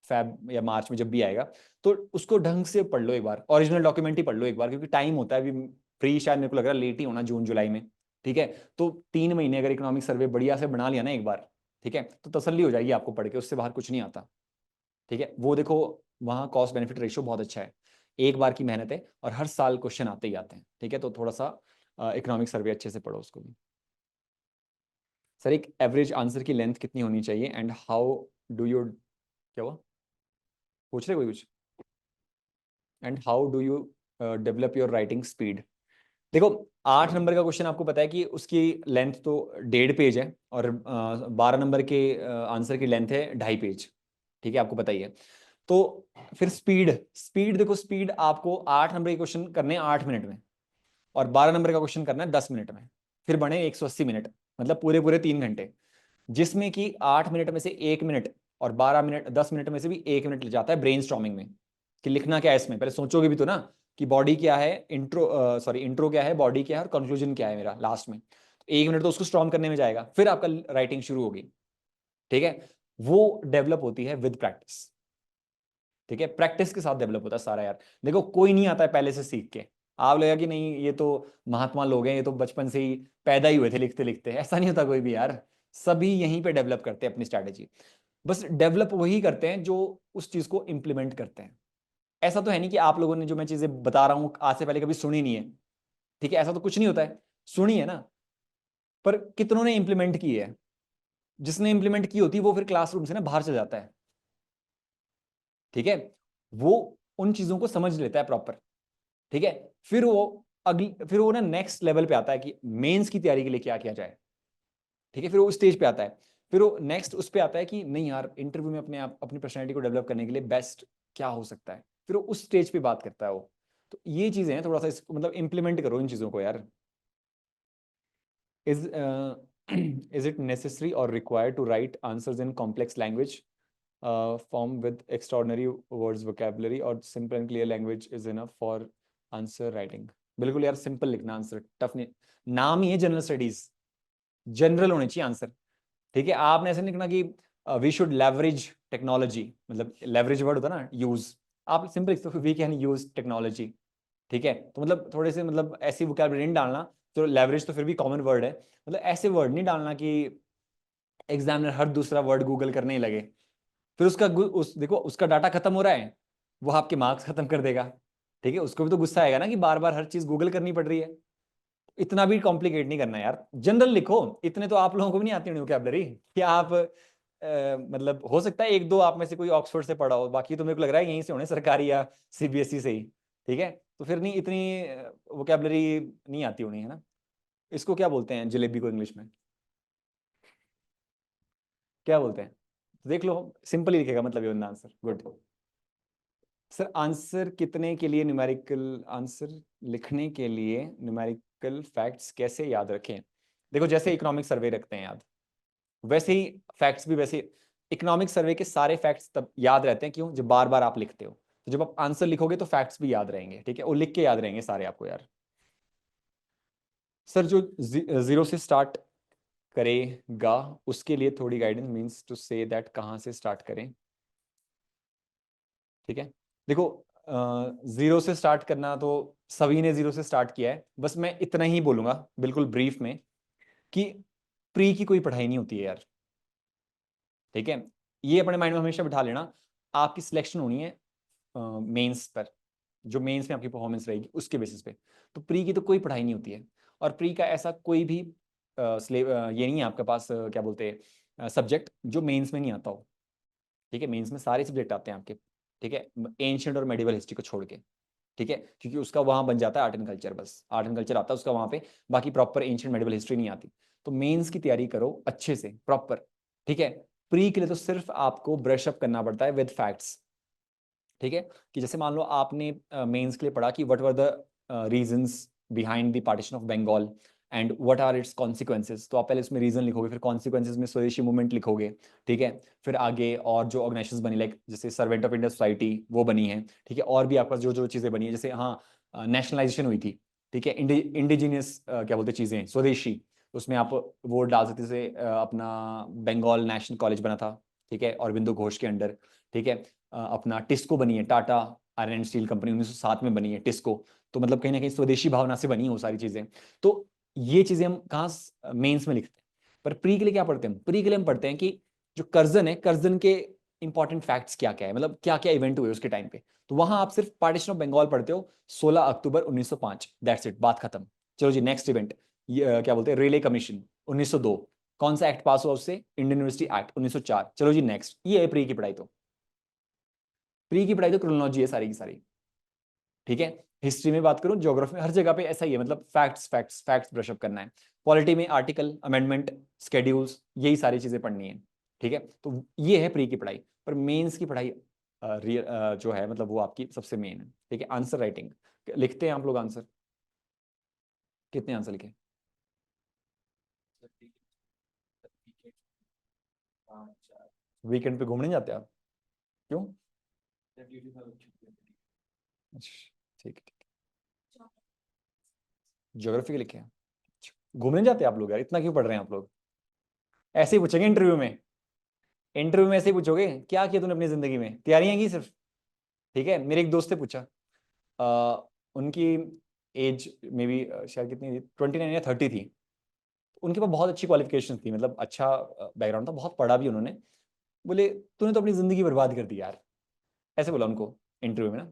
फैब या मार्च में जब भी आएगा, तो उसको ढंग से पढ़ लो एक बार, ओरिजिनल डॉक्यूमेंट ही पढ़ लो एक बार, क्योंकि टाइम होता है अभी, प्री शायद मेरे को लग रहा है लेट ही होना, जून जुलाई में, ठीक है। तो 3 महीने अगर इकोनॉमिक सर्वे बढ़िया से बना लिया ना एक बार, ठीक है, तो तसल्ली हो जाएगी आपको पढ़ के, उससे बाहर कुछ नहीं आता, ठीक है। वो देखो वहाँ कॉस्ट बेनिफिट रेशियो बहुत अच्छा है, एक बार की मेहनत है और हर साल क्वेश्चन आते ही आते हैं, ठीक है। तो थोड़ा सा इकोनॉमिक सर्वे अच्छे से पढ़ो उसको भी। सर एक एवरेज आंसर की लेंथ कितनी होनी चाहिए एंड हाउ डू यू, क्या हुआ, पूछ रहे कोई कुछ, and how do you develop your writing speed. देखो 8 नंबर का क्वेश्चन आपको पता है कि उसकी लेंथ तो 1.5 पेज है, और 12 नंबर के आंसर की लेंथ है 2.5 पेज, ठीक है, आपको पता ही है। तो फिर स्पीड, स्पीड देखो, स्पीड आपको 8 नंबर के क्वेश्चन करने हैं 8 मिनट में, और 12 नंबर का क्वेश्चन करना है 10 मिनट में, फिर बने 180 मिनट, मतलब पूरे पूरे 3 घंटे, जिसमें कि 8 मिनट में से 1 मिनट, और 12 मिनट 10 मिनट में से भी 1 मिनट ले जाता है ब्रेन स्टॉर्मिंग में, कि लिखना क्या है इसमें, पहले सोचोगे भी तो ना कि बॉडी क्या है, इंट्रो क्या है, बॉडी क्या है, और कंक्लूजन क्या है मेरा लास्ट में, तो 1 मिनट तो उसको स्ट्रॉन्ग करने में जाएगा, फिर आपका राइटिंग शुरू होगी, ठीक है। वो डेवलप होती है विद प्रैक्टिस, ठीक है, प्रैक्टिस के साथ डेवलप होता है सारा यार। देखो कोई नहीं आता है पहले से सीख के, आप लगेगा कि नहीं ये तो महात्मा लोग हैं, ये तो बचपन से ही पैदा ही हुए थे लिखते लिखते, ऐसा नहीं होता कोई भी यार, सभी यहीं पे डेवलप करते हैं अपनी स्ट्रैटेजी। बस डेवलप वही करते हैं जो उस चीज को इंप्लीमेंट करते हैं। ऐसा तो है नहीं कि आप लोगों ने जो मैं चीजें बता रहा हूं आज से पहले कभी सुनी नहीं है, ठीक है, ऐसा तो कुछ नहीं होता है, सुनी है ना, पर कितनों ने इंप्लीमेंट की है, जिसने इंप्लीमेंट की होती है वो फिर क्लासरूम से ना बाहर चल जाता है, ठीक है, वो उन चीजों को समझ लेता है प्रॉपर, ठीक है। फिर वो ना नेक्स्ट लेवल पे आता है कि मेंस की तैयारी के लिए क्या किया जाए, ठीक है, फिर वो स्टेज पे आता है, फिर वो नेक्स्ट उस पे आता है कि नहीं यार इंटरव्यू में अपने आप अपनी पर्सनैलिटी को डेवलप करने के लिए बेस्ट क्या हो सकता है, फिर वो उस स्टेज पे बात करता है वो। तो ये चीजें हैं, थोड़ा सा इसको मतलब इंप्लीमेंट करो इन चीजों को यार। इज इज इट नेसेसरी और required to write answers in complex language form with extraordinary words vocabulary, और simple and clear language is enough for answer writing? बिल्कुल यार, सिंपल लिखना आंसर, टफ नहीं। नाम ही है जनरल स्टडीज, जनरल होने चाहिए आंसर, ठीक है। आपने ऐसे नहीं लिखना कि वी शुड लेवरेज टेक्नोलॉजी, मतलब लेवरेज वर्ड होता है ना यूज, आप सिंपल लिखते हो वी कैन यूज टेक्नोलॉजी, ठीक है। तो मतलब थोड़े से मतलब ऐसी वोकैबुलरी नहीं डालना, तो लेवरेज तो फिर भी कॉमन वर्ड है, मतलब ऐसे वर्ड नहीं डालना कि एग्जामिनर हर दूसरा वर्ड गूगल करने ही लगे, फिर देखो उसका डाटा खत्म हो रहा है, वो आपके मार्क्स खत्म कर देगा, ठीक है। उसको भी तो गुस्सा आएगा ना कि बार बार हर चीज गूगल करनी पड़ रही है। इतना भी कॉम्प्लिकेट नहीं करना यार, जनरल लिखो, इतने तो आप लोगों को भी नहीं आती होनी वोकैबुलरी कि आप मतलब हो सकता है एक दो आप में से कोई ऑक्सफोर्ड से पढ़ा हो, बाकी तो मेरे को लग रहा है यहीं से होने, सरकारी या सीबीएसई से ही, ठीक है। तो फिर नहीं इतनी वोकैबुलरी नहीं आती होनी, है ना। इसको क्या बोलते हैं जलेबी को इंग्लिश में, क्या बोलते हैं? तो देख लो, सिंपल ही लिखेगा मतलब ये बंदा आंसर, गुड। सर आंसर कितने के लिए न्यूमेरिकल आंसर लिखने के लिए न्यूमेरिकल फैक्ट्स कैसे याद रखें? देखो जैसे इकोनॉमिक सर्वे रखते हैं याद, वैसे ही फैक्ट्स भी वैसे, इकोनॉमिक सर्वे के सारे फैक्ट्स तब याद रहते हैं, क्यों? जब बार बार आप लिखते हो, तो जब आप आंसर लिखोगे तो फैक्ट्स भी याद रहेंगे, ठीक है, वो लिख के याद रहेंगे सारे आपको यार। सर जो जीरो से स्टार्ट करेगा उसके लिए थोड़ी guidance, means to say that कहाँ से स्टार्ट करें, ठीक है। देखो जीरो से स्टार्ट करना तो सभी ने जीरो से स्टार्ट किया है, बस मैं इतना ही बोलूंगा बिल्कुल ब्रीफ में कि प्री की कोई पढ़ाई नहीं होती है यार, ठीक है। ये अपने माइंड में हमेशा बिठा लेना, आपकी सिलेक्शन होनी है मेंस पर, जो मेंस में आपकी परफॉर्मेंस रहेगी उसके बेसिस पे। तो प्री की तो कोई पढ़ाई नहीं होती है, और प्री का ऐसा कोई भी ये नहीं है आपके पास क्या बोलते हैं सब्जेक्ट जो मेंस में नहीं आता हो, ठीक है। मेंस में सारे सब्जेक्ट आते हैं आपके, ठीक है, एंशिएंट और मेडिवल हिस्ट्री को छोड़ के, ठीक है, क्योंकि उसका वहां बन जाता है आर्ट एंड कल्चर, बस आर्ट एंड कल्चर आता है उसका वहां पे, बाकी प्रॉपर एंशिएंट मेडिवल हिस्ट्री नहीं आती। तो मेंस की तैयारी करो अच्छे से प्रॉपर, ठीक है। प्री के लिए तो सिर्फ आपको ब्रश अप करना पड़ता है विद फैक्ट्स, ठीक है। कि जैसे मान लो आपने मेंस के लिए पढ़ा कि what were the reasons behind the partition of Bengal and what are its consequences, तो आप पहले उसमें रीजन लिखोगे, फिर कॉन्सिक्वेंसेज में स्वदेशी मूवमेंट लिखोगे, ठीक है। फिर आगे और जो ऑर्गेनाइजेशंस बनी, लाइक जैसे सर्वेंट ऑफ इंडिया सोसाइटी वो बनी है, ठीक है, और भी आपके पास जो जो चीज़ें बनी है, जैसे हाँ नेशनलाइजेशन हुई थी, ठीक है, इंडिजीनियस क्या बोलते चीज़ें स्वदेशी, उसमें आप वो डाल सकते, जैसे अपना बंगाल नेशनल कॉलेज बना था, ठीक है, अरबिंदो घोष के अंडर, ठीक है। अपना टिस्को बनी है, Tata iron and steel company 1907 में बनी है टिस्को, तो मतलब कहीं ना कहीं स्वदेशी भावना से बनी है वो सारी चीजें। तो ये चीजें हम कहाँ मेंस में लिखते हैं, पर प्री के लिए क्या पढ़ते हैं, प्री के लिए हम पढ़ते हैं कि जो कर्जन है, कर्जन के इंपॉर्टेंट फैक्ट्स क्या क्या है, मतलब क्या क्या इवेंट हुए उसके टाइम पे। तो वहां आप सिर्फ पार्टीशन ऑफ बंगाल पढ़ते हो 16 अक्टूबर 1905, दैट्स इट, बात खत्म। चलो जी नेक्स्ट इवेंट, ये क्या बोलते हैं रेले कमीशन 1902, कौन सा एक्ट पास हुआ उससे, इंडियन यूनिवर्सिटी एक्ट 1904, चलो जी नेक्स्ट, ये है प्री की पढ़ाई। तो प्री की पढ़ाई तो क्रोनोलॉजी है सारी की सारी, ठीक है। हिस्ट्री में बात करूं, ज्योग्राफी में, हर जगह पे ऐसा ही है, मतलब फैक्ट्स फैक्ट्स फैक्ट्स ब्रशअप करना है। पॉलिटी में आर्टिकल अमेंडमेंट स्केड्यूल्स यही सारी चीजें पढ़नी है, ठीक है। तो ये है प्री की पढ़ाई। पर मेंस की पढ़ाई जो है मतलब वो आपकी सबसे मेन है, ठीक है। आंसर राइटिंग लिखते हैं आप लोग आंसर, कितने आंसर लिखे, वीकेंड पे घूमने जाते हैं आप, क्यों, अच्छा, ठीक है ठीक है, ज्योग्राफी के लिखे हैं। अच्छा, घूमने जाते हैं आप लोग यार, इतना क्यों पढ़ रहे हैं आप लोग, ऐसे ही पूछेंगे इंटरव्यू में, इंटरव्यू में ऐसे ही पूछोगे क्या किया तूने अपनी जिंदगी में, तैयारियां की सिर्फ, ठीक है। मेरे एक दोस्त से पूछा, उनकी एज में भी शायद कितनी थी, 29 या 30 थी, उनके पास बहुत अच्छी क्वालिफिकेशन थी, मतलब अच्छा बैकग्राउंड था, बहुत पढ़ा भी उन्होंने। बोले तूने तो अपनी जिंदगी बर्बाद कर दी यार, ऐसे बोला उनको इंटरव्यू में ना।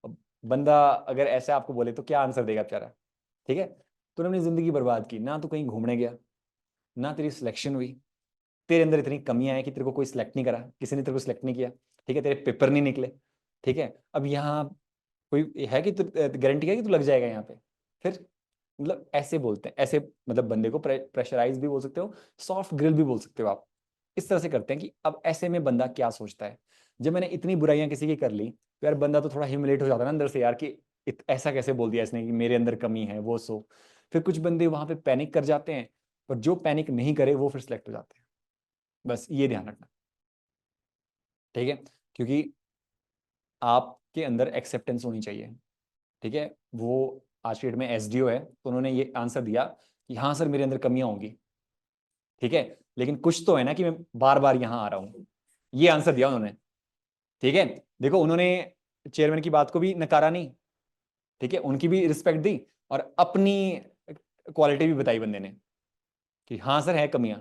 अब बंदा अगर ऐसे आपको बोले तो क्या आंसर देगा बेचारा, ठीक है। तूने अपनी जिंदगी बर्बाद की ना, तू कहीं घूमने गया, ना तेरी सिलेक्शन हुई, तेरे अंदर इतनी कमियां हैं कि तेरे को कोई सिलेक्ट नहीं करा, किसी ने तेरे को सिलेक्ट नहीं किया, ठीक है, तेरे पेपर नहीं निकले, ठीक है। अब यहाँ कोई है कि गारंटी है कि तू लग जाएगा यहाँ पे, फिर मतलब ऐसे बोलते हैं, ऐसे मतलब बंदे को प्रेशराइज भी बोल सकते हो, सॉफ्ट ग्रिल भी बोल सकते हो आप। इस तरह से करते हैं कि अब ऐसे में बंदा क्या सोचता है, जब मैंने इतनी बुराइयां किसी की कर ली तो यार बंदा तो थोड़ा ह्यूमिलेट हो जाता है ना अंदर से यार, कि ऐसा कैसे बोल दिया इसने कि मेरे अंदर कमी है वो सो। फिर कुछ बंदे वहां पे पैनिक कर जाते हैं, पर जो पैनिक नहीं करे वो फिर सिलेक्ट हो जाते हैं, बस ये ध्यान रखना, ठीक है। क्योंकि आपके अंदर एक्सेप्टेंस होनी चाहिए, ठीक है। वो आज की डेट में एसडीओ है, तो उन्होंने ये आंसर दिया कि हाँ सर मेरे अंदर कमियां होंगी, ठीक है, लेकिन कुछ तो है ना कि मैं बार बार यहाँ आ रहा हूँ, ये आंसर दिया उन्होंने, ठीक है। देखो उन्होंने चेयरमैन की बात को भी नकारा नहीं, ठीक है, उनकी भी रिस्पेक्ट दी, और अपनी क्वालिटी भी बताई बंदे ने कि हाँ सर है कमियां,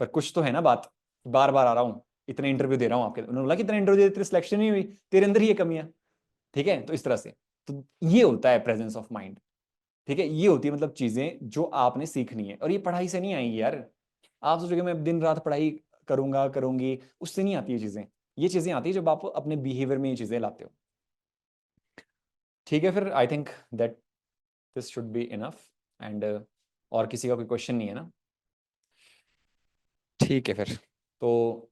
पर कुछ तो है ना बात, बार बार आ रहा हूँ, इतने इंटरव्यू दे रहा हूँ आपके, उन्होंने बोला कि इतने इंटरव्यू दे तेरी सिलेक्शन नहीं हुई, तेरे अंदर ही ये कमियां, ठीक है। तो इस तरह से, तो ये होता है प्रेजेंस ऑफ माइंड, ठीक है। ये होती है मतलब चीजें जो आपने सीखनी है, और ये पढ़ाई से नहीं आएंगी यार। आप सोचोगे मैं दिन रात पढ़ाई करूंगा करूंगी, उससे नहीं आती ये चीजें आती है जब आप अपने बिहेवियर में ये चीजें लाते हो, ठीक है। फिर I think that this should be enough, and और किसी का कोई क्वेश्चन नहीं है ना, ठीक है फिर। तो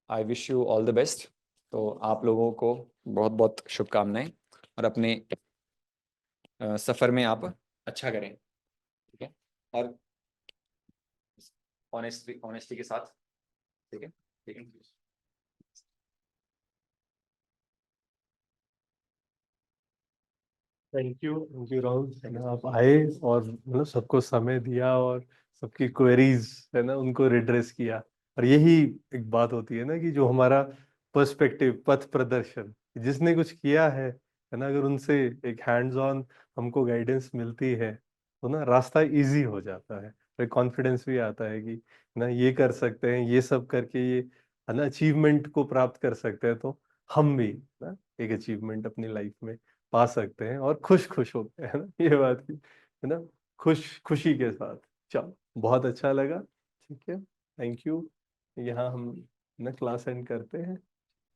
I wish you all the best, तो आप लोगों को बहुत बहुत शुभकामनाएं, और अपने सफर में आप अच्छा करें, ठीक है, और ऑनेस्टी के साथ, ठीक है, ठीक है। थैंक यू राहुल, है ना, आप आए और मतलब सबको समय दिया और सबकी क्वेरीज, है ना, उनको रिड्रेस किया। और यही एक बात होती है ना, कि जो हमारा पर्सपेक्टिव, पथ प्रदर्शन, जिसने कुछ किया है ना, अगर उनसे एक हैंड्स ऑन हमको गाइडेंस मिलती है तो ना रास्ता इजी हो जाता है। फिर कॉन्फिडेंस भी आता है कि ना ये कर सकते हैं, ये सब करके ये, है ना, अचीवमेंट को प्राप्त कर सकते हैं, तो हम भी ना एक अचीवमेंट अपनी लाइफ में पा सकते हैं और खुश खुश होते हैं, ना, ये बात की, है ना, खुशी के साथ। चलो, बहुत अच्छा लगा। ठीक है, थैंक यू। यहाँ हम ना क्लास एंड करते हैं।